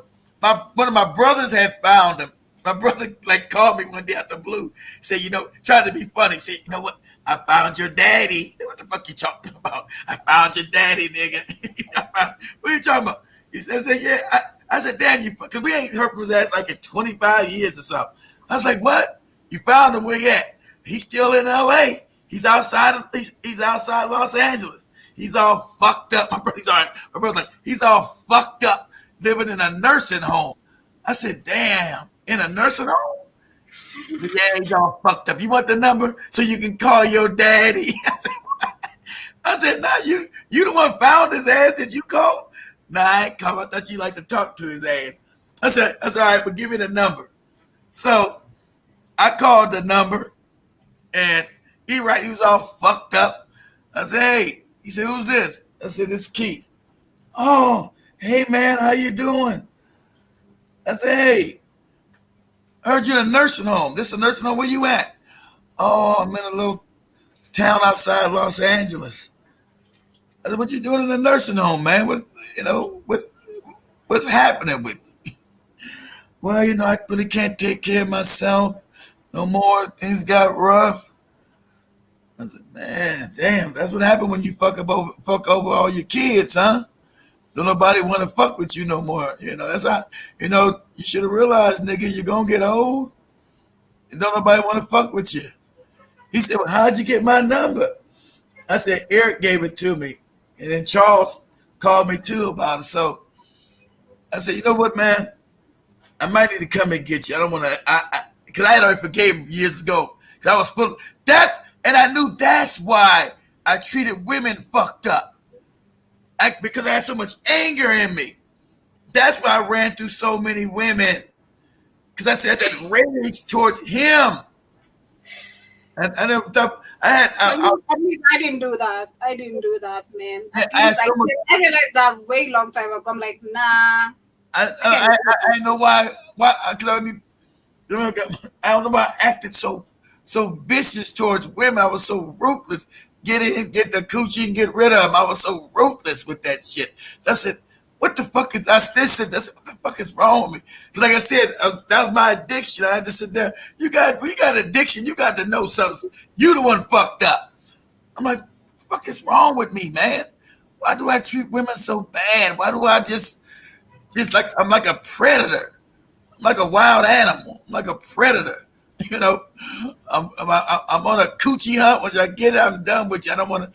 of my brothers had found him. My brother like called me one day out the blue. Said, you know, tried to be funny. Said, you know what? I found your daddy. What the fuck you talking about? I found your daddy, nigga. What are you talking about? He said, yeah. I said, damn, you, because we ain't heard from his ass like in 25 years or something. I was like, what? You found him? Where he at? He's still in L.A. He's outside Los Angeles. He's all fucked up. My brother's like, he's all fucked up, living in a nursing home. I said, damn, in a nursing home? Yeah, he's all fucked up. You want the number so you can call your daddy? I said, what? I said, nah, you the one found his ass. Did you call? Nah, I ain't call. I thought you like to talk to his ass. I said, that's all right, but give me the number. So I called the number, and he was all fucked up. I said, hey. He said, who's this? I said, it's Keith. Oh, hey, man, how you doing? I said, hey, I heard you in a nursing home. This is a nursing home. Where you at? Oh, I'm in a little town outside Los Angeles. I said, what you doing in a nursing home, man? What's happening with me? Well, you know, I really can't take care of myself no more. Things got rough. I said, man, damn, that's what happened when you fuck over all your kids, huh? Don't nobody want to fuck with you no more. You know, that's how, you know, you should have realized, nigga, you're going to get old and don't nobody want to fuck with you. He said, well, how'd you get my number? I said, Eric gave it to me. And then Charles called me too about it. So I said, you know what, man? I might need to come and get you. I don't want to, because I had already forgave him years ago. Because I was full. And I knew that's why I treated women fucked up. Because I had so much anger in me. That's why I ran through so many women. Because I said that rage towards him. And I didn't do that. I didn't do that, man. I realized that way long time ago. I'm like, nah. I know why. Because I don't know why I acted so vicious towards women. I was so ruthless. Get the coochie and get rid of them. I was so ruthless with that shit. That's it. What the fuck is what the fuck is wrong with me? Like I said, that was my addiction. I had to sit there. We got addiction. You got to know something. You the one fucked up. I'm like, what the fuck is wrong with me, man? Why do I treat women so bad? Why do I just like I'm like a predator? I'm like a wild animal. I'm like a predator. You know, I'm on a coochie hunt. Once I get it, I'm done with you. I don't want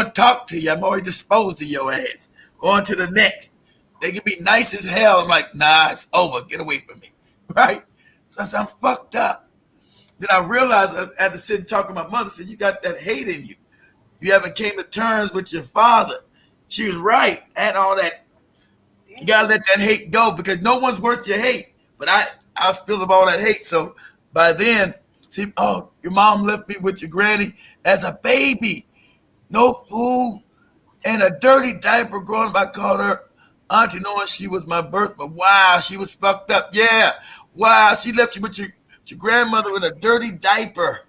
to talk to you. I'm already disposed of your ass. on to the next. They can be nice as hell. I'm like, nah, it's over. Get away from me. Right? So I said, I'm fucked up. Then I realized I had to sit and talk to my mother. Said, you got that hate in you. You haven't came to terms with your father. She was right. And all that. You gotta let that hate go because no one's worth your hate. But I feel about all that hate. So by then, see, oh, your mom left me with your granny as a baby. No food and a dirty diaper growing up. I called her auntie knowing she was my birth. But wow, she was fucked up. Yeah. Wow, she left you with your grandmother in a dirty diaper.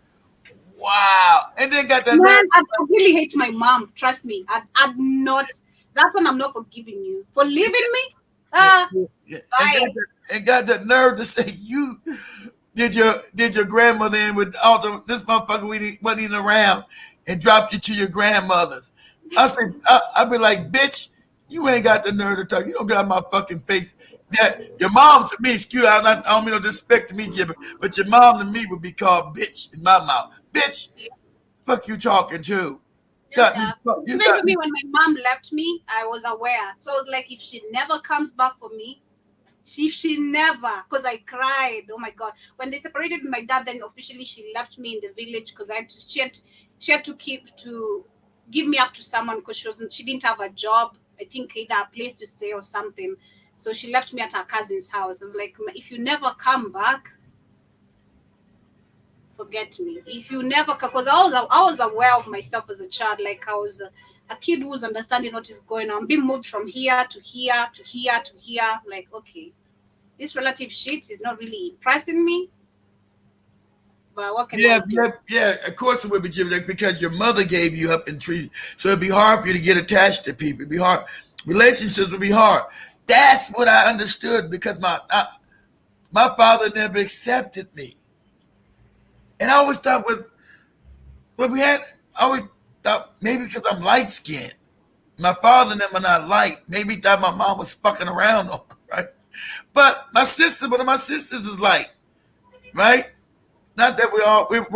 Wow. And then got that Man, I really hate my mom. Trust me. I'd not. That one I'm not forgiving you for leaving me. And got the nerve to say you did your grandmother in with all the this motherfucker wasn't even around and dropped you to your grandmother's. I said I'd be like, bitch, you ain't got the nerve to talk. You don't get out my fucking face. That your mom to me, excuse I don't mean no disrespect to me, Jimmy, but your mom to me would be called bitch in my mouth. Bitch, fuck you talking to. Even to me, when my mom left me, I was aware. So it was like, if she never comes back for me, if she never, because I cried. Oh my God. When they separated with my dad, then officially she left me in the village because she had to give me up to someone because she didn't have a job. I think either a place to stay or something. So she left me at her cousin's house. I was like, if you never come back, forget me. If you never, because I was aware of myself as a child. Like I was a kid who was understanding what is going on, being moved from here to here to here to here. Like, okay, this relative shit is not really impressing me. But what can I do? Yeah, of course it would be, Jimmy, because your mother gave you up and treated. So it'd be hard for you to get attached to people. It'd be hard. Relationships would be hard. That's what I understood because my father never accepted me. And I always thought I always thought maybe because I'm light skinned. My father and them are not light. Maybe thought my mom was fucking around on her, right? But one of my sisters is light, right? Not that we're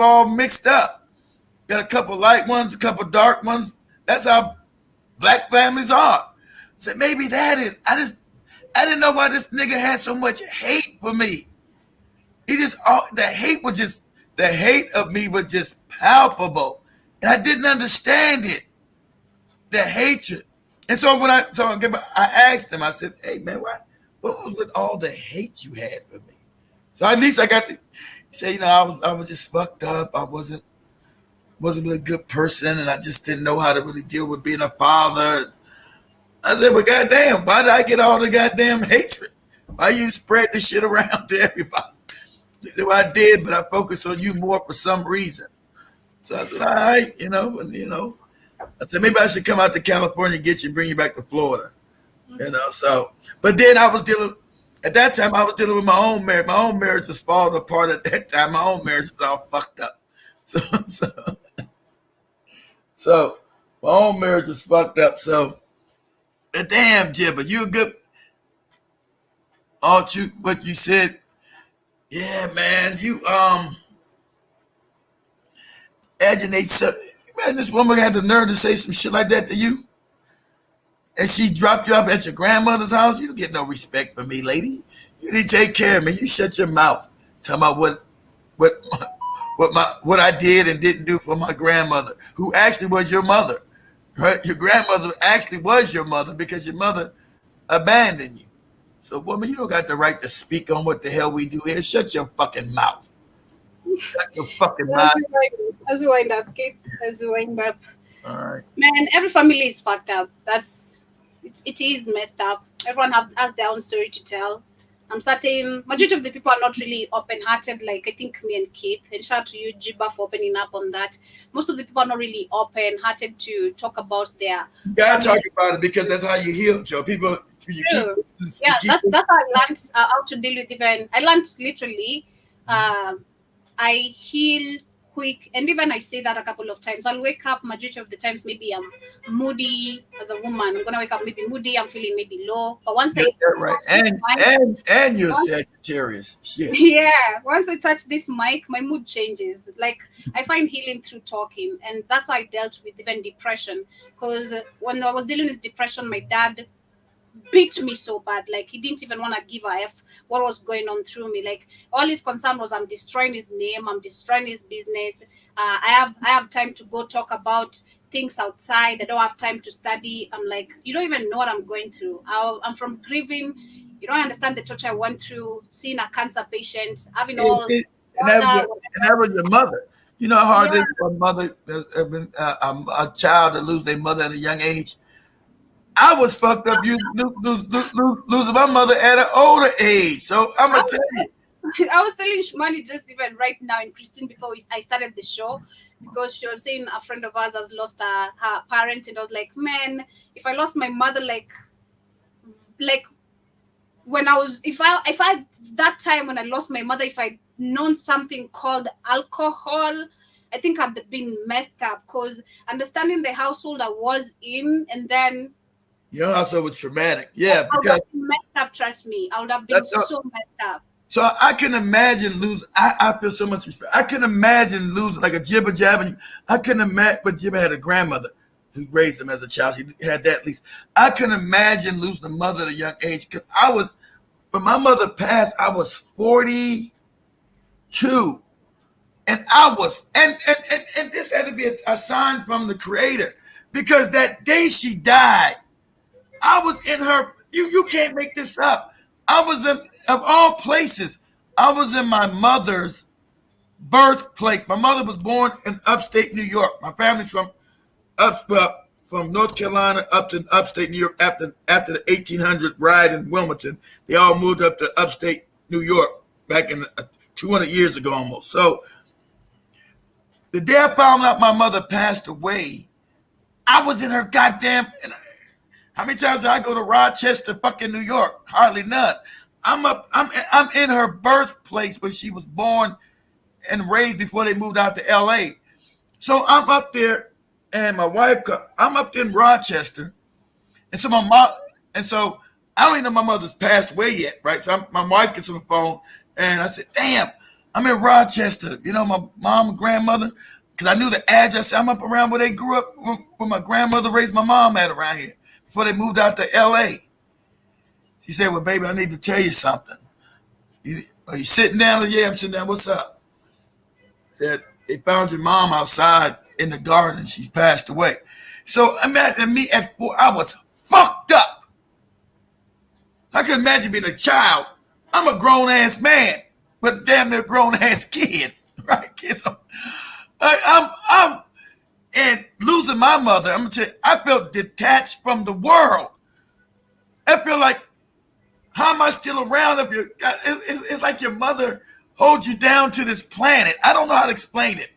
all mixed up. Got a couple light ones, a couple dark ones. That's how black families are. So maybe that is. I didn't know why this nigga had so much hate for me. The hate of me was just palpable. And I didn't understand it. The hatred. And so I asked him, I said, hey man, what was with all the hate you had for me? So at least I got to say, I was just fucked up. I wasn't really a good person and I just didn't know how to really deal with being a father. I said, well, goddamn, why did I get all the goddamn hatred? Why you spread this shit around to everybody? He said, well, I did, but I focused on you more for some reason. So I said, all right, I said, maybe I should come out to California and get you and bring you back to Florida. So, but then at that time, I was dealing with my own marriage. My own marriage was falling apart at that time. My own marriage was all fucked up. So my own marriage was fucked up. So, but damn, Jibba, you a good, what you said. Yeah, man, you, aginate, man, this woman had the nerve to say some shit like that to you. And she dropped you up at your grandmother's house. You don't get no respect from me, lady. You didn't take care of me. You shut your mouth. Talking about what I did and didn't do for my grandmother, who actually was your mother. Right? Your grandmother actually was your mother because your mother abandoned you. So, woman, you don't got the right to speak on what the hell we do here. Shut your fucking mouth. Shut your fucking mouth. As we wind up, Kate. As we wind up. All right. Man, every family is fucked up. It is messed up. Everyone has their own story to tell. I'm certain majority of the people are not really open-hearted, like I think me and Keith. And shout out to you, Juba, for opening up on that. Most of the people are not really open-hearted to talk about their. You gotta talk about it because that's how you heal, Joe. People. That's how I learned how to deal with even. I learned literally. I heal quick. And even I say that a couple of times. I'll wake up majority of the times, maybe I'm moody as a woman. I'm gonna wake up maybe moody, I'm feeling maybe low. But once I right. And you're Sagittarius. Shit. yeah, once I touch this mic, my mood changes. Like I find healing through talking, and that's how I dealt with even depression. Because when I was dealing with depression, my dad beat me so bad. Like he didn't even want to give a f what was going on through me. Like all his concern was I'm destroying his name, I'm destroying his business. I have time to go talk about things outside. I don't have time to study. I'm like, you don't even know what I'm going through. I'm from grieving. You don't understand the torture I went through, seeing a cancer patient, having all And that was your mother. You know how hard it is for a mother, a child to lose their mother at a young age. I was fucked up. You losing my mother at an older age. So I'm gonna tell you. I was telling Shmani just even right now and Christine before I started the show, because she was saying a friend of ours has lost her parent, and I was like, man, if I lost my mother, like when I was, if I that time when I lost my mother, if I'd known something called alcohol, I think I'd been messed up, because understanding the household I was in, and then Your household was traumatic. Yeah, I would because have been messed up, trust me. I would have been so messed up. so I can imagine losing. I feel so much respect. I can imagine losing like a Jibba Jabba. I can imagine, but Jibba had a grandmother who raised him as a child. She had that at least. I can imagine losing a mother at a young age, because when my mother passed, I was 42. And I was, and this had to be a sign from the Creator, because that day she died, I was in her. You can't make this up. I was in, of all places, I was in my mother's birthplace. My mother was born in upstate New York. My family's from North Carolina up to upstate New York after the 1800 riot in Wilmington. They all moved up to upstate New York back in 200 years ago almost. So the day I found out my mother passed away, I was in her goddamn. How many times did I go to Rochester, fucking New York? Hardly none. I'm in her birthplace where she was born and raised before they moved out to L.A. So I'm up there, and my wife, I'm up in Rochester, and so my mom, and so I don't even know my mother's passed away yet, right? So my wife gets on the phone, and I said, "Damn, I'm in Rochester. You know, my mom and grandmother." Because I knew the address. I'm up around where they grew up, where my grandmother raised my mom at around here before they moved out to L.A. She said, "Well, baby, I need to tell you something. Are you sitting down?" "Yeah, I'm sitting down. What's up?" Said, "They found your mom outside in the garden. She's passed away." So imagine me at 4. I was fucked up. I can imagine being a child. I'm a grown-ass man, but damn near grown-ass kids, right? Kids. I'm and losing my mother, I'm gonna tell you, I felt detached from the world. I feel like, how am I still around if you? It's like your mother holds you down to this planet. I don't know how to explain it.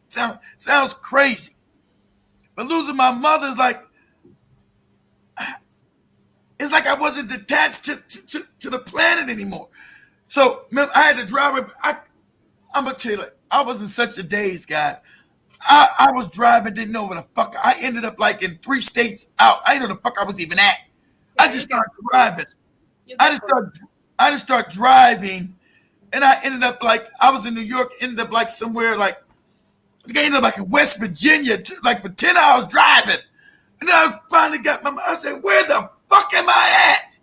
Sounds crazy, but losing my mother is like, it's like I wasn't detached to the planet anymore. So I had to drive. I'm gonna tell you, I was in such a daze, guys. I was driving, didn't know where the fuck. I ended up like in 3 states out. I didn't know the fuck I was even at. Yeah, I just started driving. I just started driving, and I ended up like, I was in New York, ended up like somewhere like, I ended up like in West Virginia, like for 10 hours driving. And then I finally got I said, "Where the fuck am I at?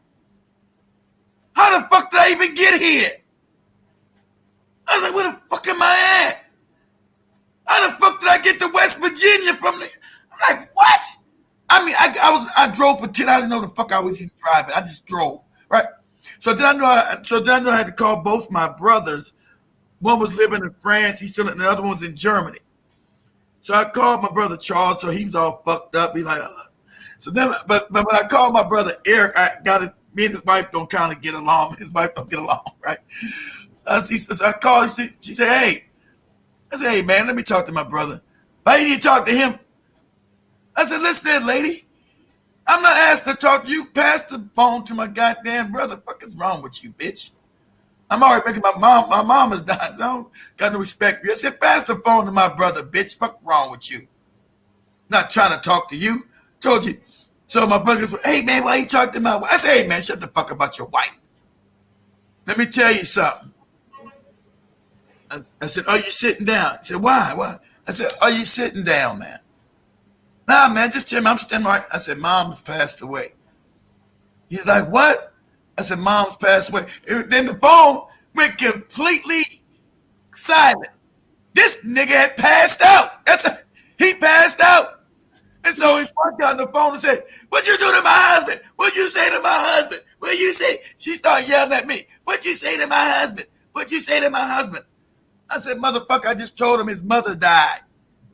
How the fuck did I even get here?" I was like, "Where the fuck am I at? How the fuck did I get to West Virginia from there?" I'm like, "What?" I mean, I drove for 10 hours. I didn't know the fuck I was even driving. I just drove, right? So then I knew I had to call both my brothers. One was living in France. He's still, and the other one was in Germany. So I called my brother Charles. So he was all fucked up. He's like, so then, but when I called my brother Eric, I got it. Me and his wife don't kind of get along. His wife don't get along, right? So I called. She said, "Hey." I said, "Hey, man, let me talk to my brother." "Why you need to talk to him?" I said, "Listen there, lady. I'm not asked to talk to you. Pass the phone to my goddamn brother. What the fuck is wrong with you, bitch?" I'm already making my mom is dying. I don't got no respect for you. I said, pass the phone to my brother, bitch. Fuck wrong with you? Not trying to talk to you. Told you. So my brother goes, hey man, why you talk to my wife? I said, hey man, shut the fuck about your wife. Let me tell you something. I said, are you sitting down? He said, why? Why? I said, are you sitting down, man? Nah, man, just tell me I'm standing right. I said, mom's passed away. He's like, what? I said, mom's passed away. And then the phone went completely silent. This nigga had passed out. He passed out. And so he walked on the phone and said, what'd you do to my husband? What'd you say to my husband? What'd you say? She started yelling at me. What'd you say to my husband? What'd you say to my husband? I said, motherfucker, I just told him his mother died.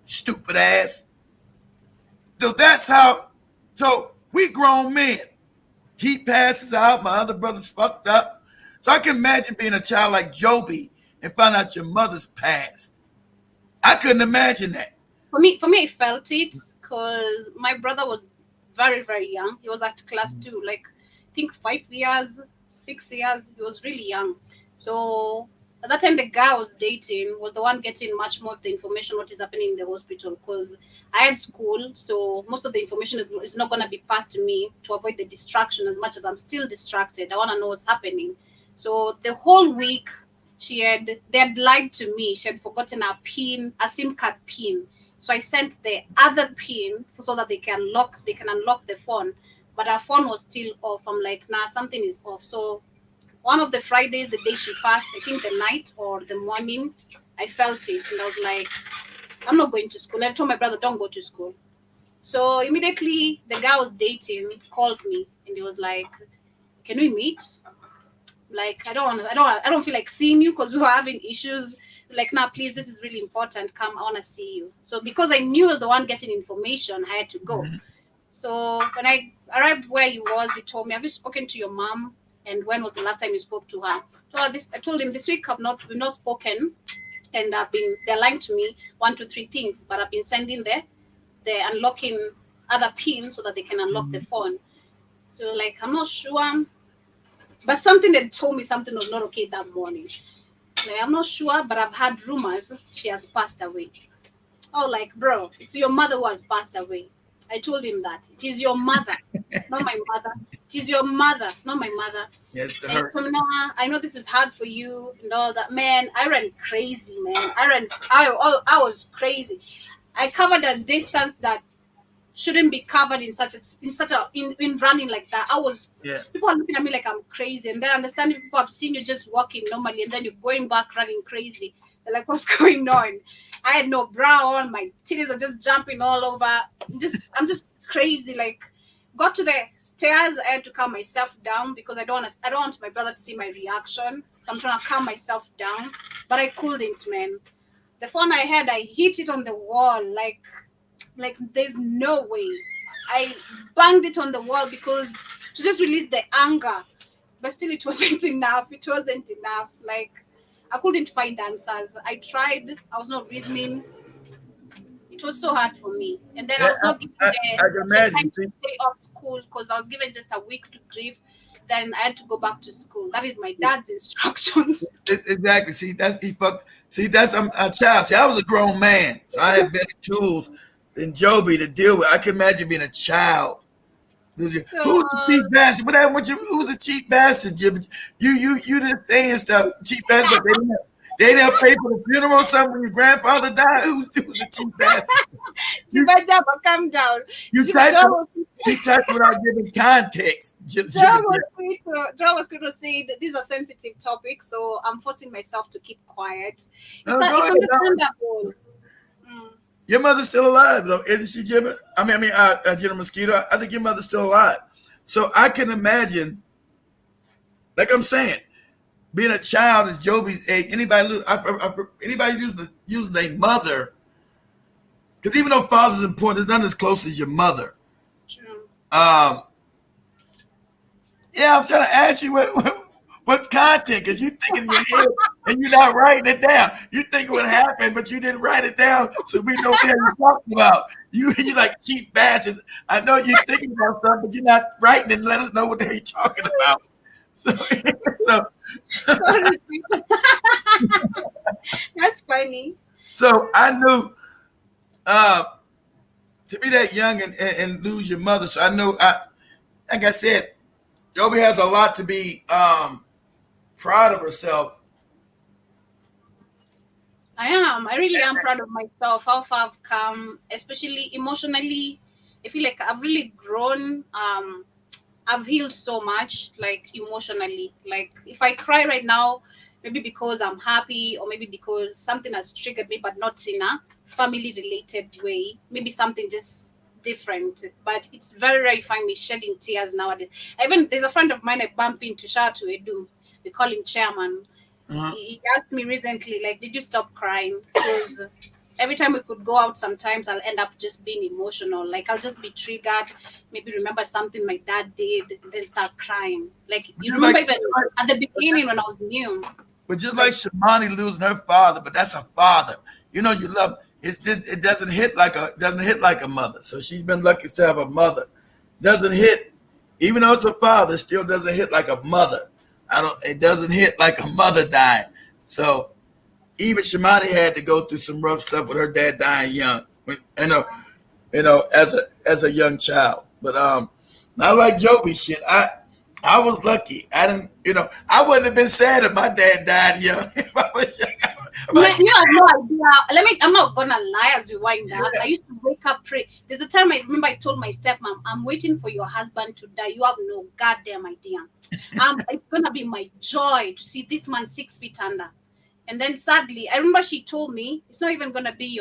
Stupid ass. So that's how, so we grown men. He passes out, my other brother's fucked up. So I can imagine being a child like Joby and find out your mother's passed. I couldn't imagine that. For me, I felt it because my brother was very, very young. He was at class 2, like I think 5 years, 6 years. He was really young. So at that time, the guy I was dating was the one getting much more of the information what is happening in the hospital because I had school, so most of the information is not going to be passed to me to avoid the distraction. As much as I'm still distracted, I want to know what's happening. So the whole week, they had lied to me. She had forgotten a SIM card pin. So I sent the other pin so that they can unlock the phone, but our phone was still off. I'm like, nah, something is off. So one of the Fridays, the day she passed, I think the night or the morning, I felt it. And I was like, I'm not going to school. I told my brother, don't go to school. So immediately the guy I was dating called me and he was like, can we meet? Like, I don't feel like seeing you because we were having issues. Like, nah, please, this is really important. Come, I want to see you. So because I knew I was the one getting information, I had to go. So when I arrived where he was, he told me, have you spoken to your mom? And when was the last time you spoke to her? I told him this week we've not spoken, and they're lying to me 1, 2, 3 things, but I've been sending the unlocking other pins so that they can unlock the phone. So like, I'm not sure, but something that told me something was not okay that morning. Like, I'm not sure, but I've heard rumors she has passed away. Oh, like, bro, it's your mother who has passed away. I told him that. It is your mother, not my mother. It is your mother, not my mother. Yes, and from now, I know this is hard for you and all that. Man, I ran crazy, man. I was crazy. I covered a distance that shouldn't be covered in running like that. People are looking at me like I'm crazy, and then understanding people have seen you just walking normally, and then you're going back running crazy. They're like, what's going on? I had no bra on, my titties are just jumping all over. I'm just crazy. Like, got to the stairs, I had to calm myself down because I don't want my brother to see my reaction. So I'm trying to calm myself down, but I couldn't, man. The phone I had, I hit it on the wall, like there's no way. I banged it on the wall because to just release the anger, but still it wasn't enough. Like, I couldn't find answers. I tried. I was not reasoning. It was so hard for me. And then I was not given the time to stay off school because I was given just a week to grieve. Then I had to go back to school. That is my dad's instructions. Exactly. See, that's a child. See, I was a grown man, so I had better tools than Joby to deal with. I can imagine being a child. Who's the cheap bastard? What happened with you? Who's the cheap bastard, Jim? You just saying stuff, cheap bastard, but they didn't pay for the funeral or something when your grandfather died. Who's the cheap bastard? Calm down. You type without giving context. Joe was going to say that these are sensitive topics, so I'm forcing myself to keep quiet. It's understandable. Your mother's still alive, though, isn't she, Jimmy? Jenna Mosquito. I think your mother's still alive. So I can imagine, like I'm saying, being a child is Joby's age. Anybody using their mother, because even though father's important, it's not as close as your mother. True. I'm trying to ask you what content, because you think in your head and you're not writing it down. You think what happened, but you didn't write it down, so we know what you're talking about. You like cheap bastards. I know you're thinking about stuff, but you're not writing and let us know what they're talking about. So Sorry. That's funny. So I knew to be that young and lose your mother. So I know like I said, Joby has a lot to be proud of herself. I am. I really am proud of myself, how far I've come, especially emotionally. I feel like I've really grown. I've healed so much, like emotionally. Like if I cry right now, maybe because I'm happy, or maybe because something has triggered me, but not in a family related way. Maybe something just different. But it's very rare you find me shedding tears nowadays. Even there's a friend of mine I bump into, shout out to Edu. We call him Chairman. Uh-huh. He asked me recently, like, did you stop crying? Because every time we could go out, sometimes I'll end up just being emotional. Like, I'll just be triggered, maybe remember something my dad did, then start crying. Like, you remember even at the beginning when I was new. But just like Shamani losing her father, but that's a father. You know, you love it doesn't hit like a mother. So she's been lucky to have a mother. Doesn't hit, even though it's a father, it still doesn't hit like a mother. It doesn't hit like a mother dying. So even Shamani had to go through some rough stuff with her dad dying young. As a young child. But not like Joby shit. I was lucky. I didn't, I wouldn't have been sad if my dad died young. If I was young. You have no idea. I'm not gonna lie as we wind up. I used to wake up, pray. There's a time I remember I told my stepmom, I'm waiting for your husband to die. You have no goddamn idea. It's gonna be my joy to see this man 6 feet under. And then sadly, I remember she told me, it's not gonna be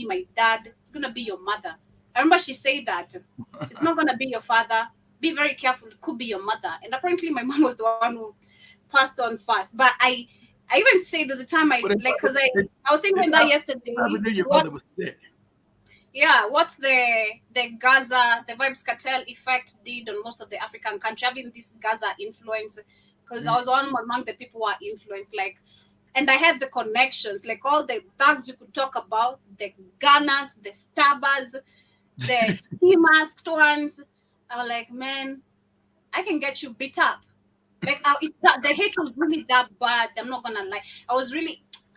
my dad, it's gonna be your mother. I remember she said that. It's not gonna be your father. Be very careful, it could be your mother. And apparently my mom was the one who passed on first. But I even say there's a time because I was saying that yesterday. Your mother was sick. Yeah, what the Gaza, the Vibes Cartel effect did on most of the African country, having this Gaza influence, because I was one among the people who are influenced, and I had the connections, like all the thugs you could talk about, the gunners, the stabbers, the ski masked ones. I was like, man, I can get you beat up. Like the hate was really that bad. I'm not gonna lie.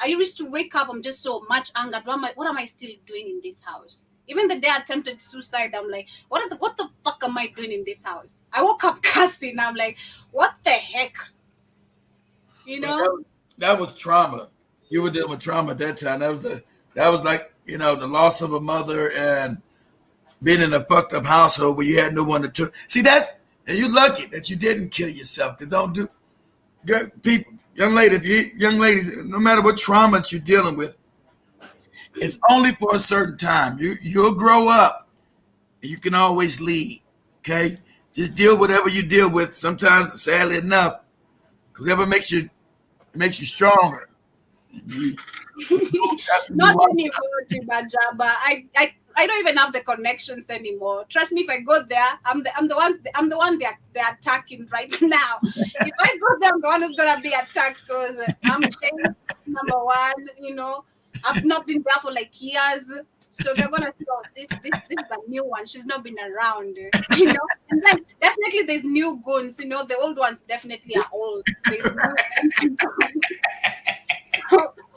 I used to wake up. I'm just so much angered. What am I still doing in this house? Even the day I attempted suicide, I'm like, what the fuck am I doing in this house? I woke up cussing. I'm like, what the heck? You know? That was trauma. You were dealing with trauma at that time. That was like, the loss of a mother and being in a fucked up household where you had no one to see. And you're lucky that you didn't kill yourself. Because young ladies, no matter what trauma that you're dealing with, it's only for a certain time. You'll grow up, and you can always leave. Okay, just deal with whatever you deal with. Sometimes, sadly enough, whatever makes you stronger. Not anymore, Jibajaba. I don't even have the connections anymore. Trust me, if I go there, I'm the one they're attacking right now. If I go there, I'm the one who's gonna be attacked because I'm changed, number one. I've not been there for like years. So they're gonna say, oh, this is a new one. She's not been around, And then definitely there's new goons. The old ones definitely are old.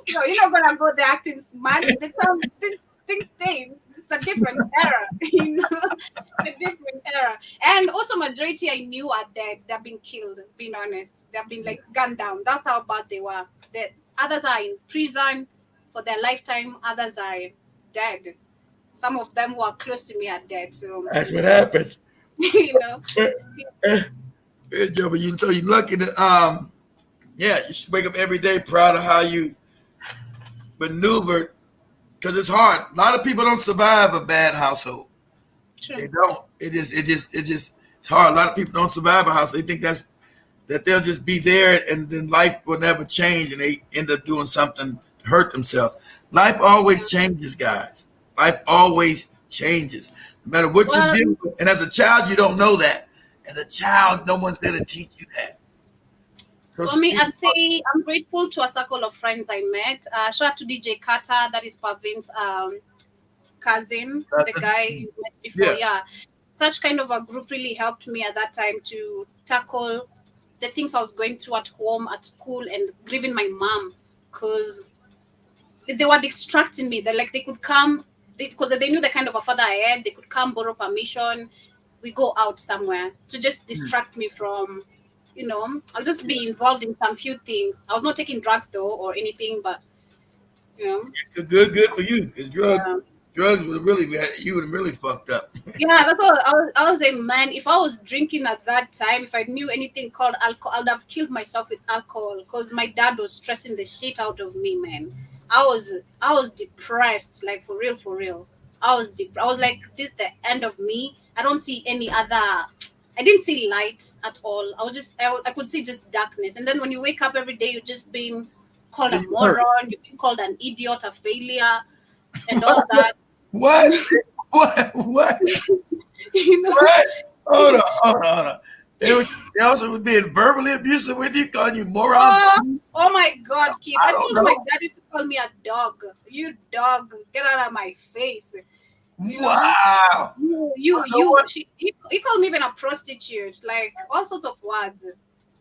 So you're not gonna go there acting smart. This thing. It's a different era. It's a different era. And also majority I knew are dead. They've been killed. Being honest, they've been like gunned down. That's how bad they were. The others are in prison for their lifetime. Others are dead. Some of them who are close to me are dead. So that's what happens. Joe, so you're lucky that you should wake up every day proud of how you maneuvered, because it's hard. A lot of people don't survive a bad household. True. They don't. It's hard. A lot of people don't survive a house. They think that they'll just be there and then life will never change, and they end up doing something to hurt themselves. Life always changes, guys. Life always changes, no matter what you do. And as a child, you don't know that. As a child, no one's there to teach you that. So for me, I'd say I'm grateful to a circle of friends I met. Shout out to DJ Carter, that is Pavin's cousin, the guy you met before. Yeah. Such kind of a group really helped me at that time to tackle the things I was going through at home, at school, and grieving my mom, because they were distracting me. They could come, because they knew the kind of a father I had. They could come, borrow permission, we go out somewhere to just distract me from, I'll just be involved in some few things. I was not taking drugs though or anything, but Good for you. 'Cause yeah. drugs would you would have really fucked up. Yeah, that's all. I was saying, man, if I was drinking at that time, if I knew anything called alcohol, I'd have killed myself with alcohol, because my dad was stressing the shit out of me, man. I was depressed, like for real. I was like, this is the end of me. I don't see any other. I didn't see light at all. I could see just darkness. And then when you wake up every day, you're just being called a moron. You're being called an idiot, a failure, and all that. What? What? What? Hold on. They also were being verbally abusive with you, calling you morons. Oh my God, Keith! I told my dad used to call me a dog. You dog, get out of my face. Wow. He called me even a prostitute, like all sorts of words.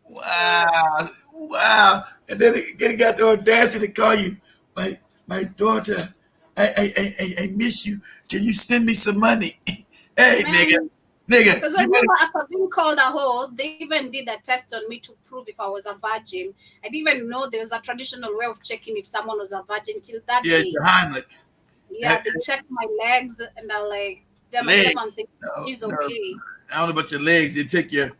Wow. And then he got the audacity to call you my daughter. I miss you. Can you send me some money? Hey, man, nigga. Because I remember after being called a hoe, they even did a test on me to prove if I was a virgin. I didn't even know there was a traditional way of checking if someone was a virgin till that day. Yeah, Heimlich. Yeah, they checked my legs, and I like them and saying she's okay. I don't know about your legs. They take your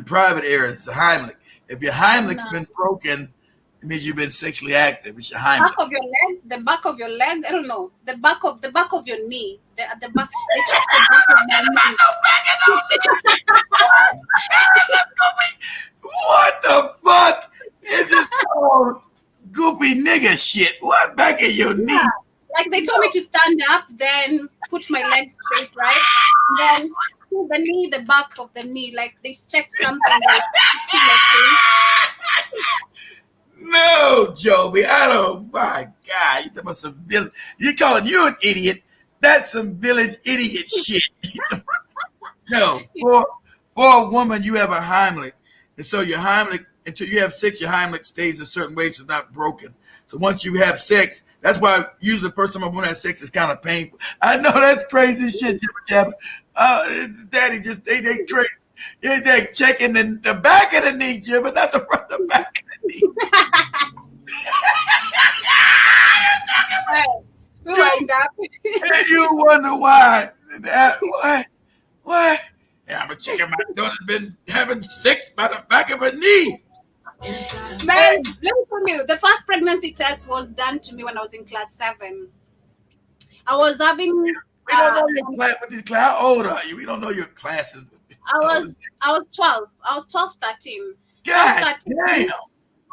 private areas. The Heimlich. If your Heimlich's been broken, it means you've been sexually active. It's your Heimlich. Back of your leg, the back of your leg. I don't know. The back of your knee. The back. They check the back of my knee. What the fuck is this goopy nigga shit? What back of your knee? Like they told me to stand up, then put my legs straight, right? Then the knee, the back of the knee. Like they checked something. No, Joby, I don't. My God, you talking about some village? You calling you an idiot? That's some village idiot shit. No, for a woman, you have a Heimlich, and so your Heimlich, until you have sex, your Heimlich stays a certain way, so it's not broken. So once you have sex, that's why usually the first time I want to have sex is kind of painful. I know that's crazy shit, Jabba. Daddy just they crazy. Yeah, they checking the back of the knee, Jim, but not the front, the back of the knee. You wonder why. What? Yeah, I'm checking my daughter's been having sex by the back of her knee. Man, let me tell you, the first pregnancy test was done to me when I was in class 7. I was having. We don't know your class. How old are you? We don't know your classes. I was 12. I was 12, 13. God damn.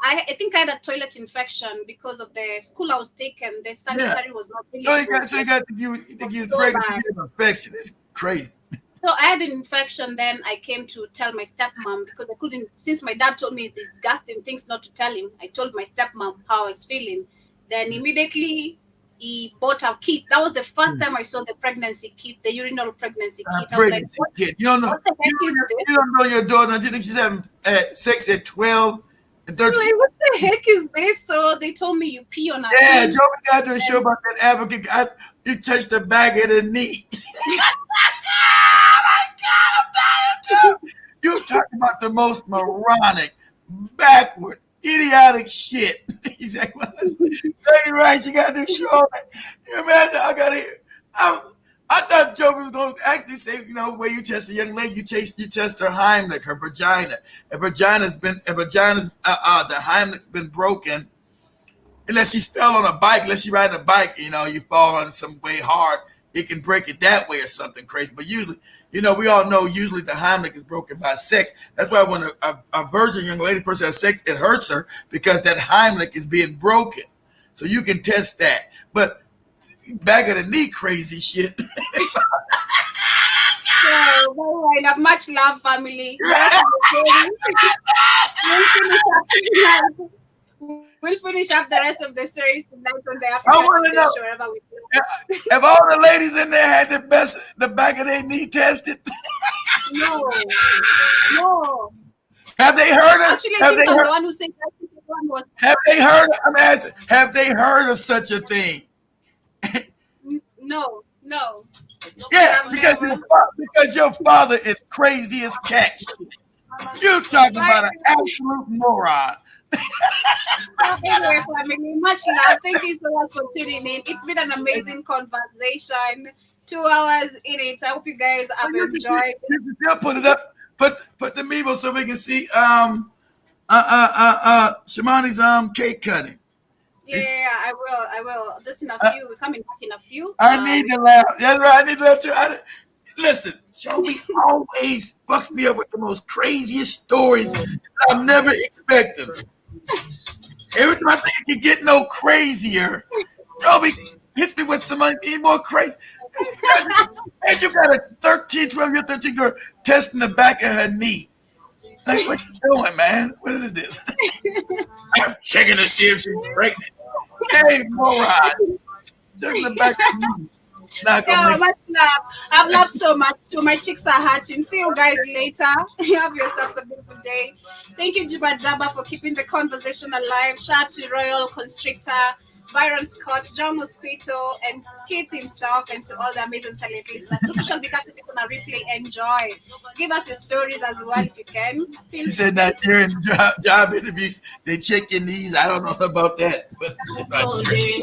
I think I had a toilet infection because of the school I was taking. The sanitary was not really good. So you think you're pregnant with an infection. It's crazy. So I had an infection. Then I came to tell my stepmom because I couldn't, since my dad told me disgusting things not to tell him. I told my stepmom how I was feeling. Then immediately he bought a kit. That was the first time I saw the pregnancy kit, the urinal pregnancy kit. I was like, kit. You don't know. What the heck is this? You don't know your daughter. You think she's having sex at 12 and 13? Like, what the heck is this? So they told me you pee on a Yeah, Joe got to do a show about that advocate. You touched the back of the knee. Oh my God, I'm dying too. You talking about the most moronic, backward, idiotic shit. He's like, well, that's right, you got to show it. You imagine, I thought Joe was going to actually say, where you test a young lady, you test her Heimlich, her vagina. The Heimlich's been broken. Unless she fell on a bike, unless she riding a bike, you fall on some way hard, it can break it that way or something crazy. But usually, we all know usually the Heimlich is broken by sex. That's why when a virgin young lady person has sex, it hurts her because that Heimlich is being broken. So you can test that. But back of the knee crazy shit. Yeah, all right. Much love, family. We'll finish up the rest of the series tonight on the African. I want to know if all the ladies in there had the back of their knee tested. No. Have they heard of? Actually, I Have think they I'm heard? the one who said that one was. Have they heard? I'm asking. Have they heard of such a thing? No. Yeah, I've because never. your father is crazy as cat. You talking about an absolute moron. Anyway, family, much love. Thank you so much for tuning in. It's been an amazing conversation. 2 hours in it. I hope you guys have enjoyed. You can still put it up. Put the Meebo so we can see Shamani's cake cutting. Yeah, I will. Just in a few. We're coming back in a few. I need to laugh. That's right. I need to laugh too. Listen, Joby always fucks me up with the most craziest stories I've never expected. Every time I think it can get no crazier, Joby hits me with some even more crazy. And you got a 12-year 13 girl testing the back of her knee. Like, what you doing, man? What is this? I'm checking to see if she's pregnant. Hey, moron. Just in the back of her knee. Much love. I've loved so much too. My cheeks are hurting. See you guys later. Have yourselves a beautiful day. Thank you, Juba Jabba, for keeping the conversation alive. Shout out to Royal Constrictor, Byron Scott, John Mosquito, and Keith himself, and to all the amazing silent listeners. Those who shall be catching this on a replay, enjoy. Give us your stories as well if you can. He said that during job interviews, they check your knees. I don't know about that. But great.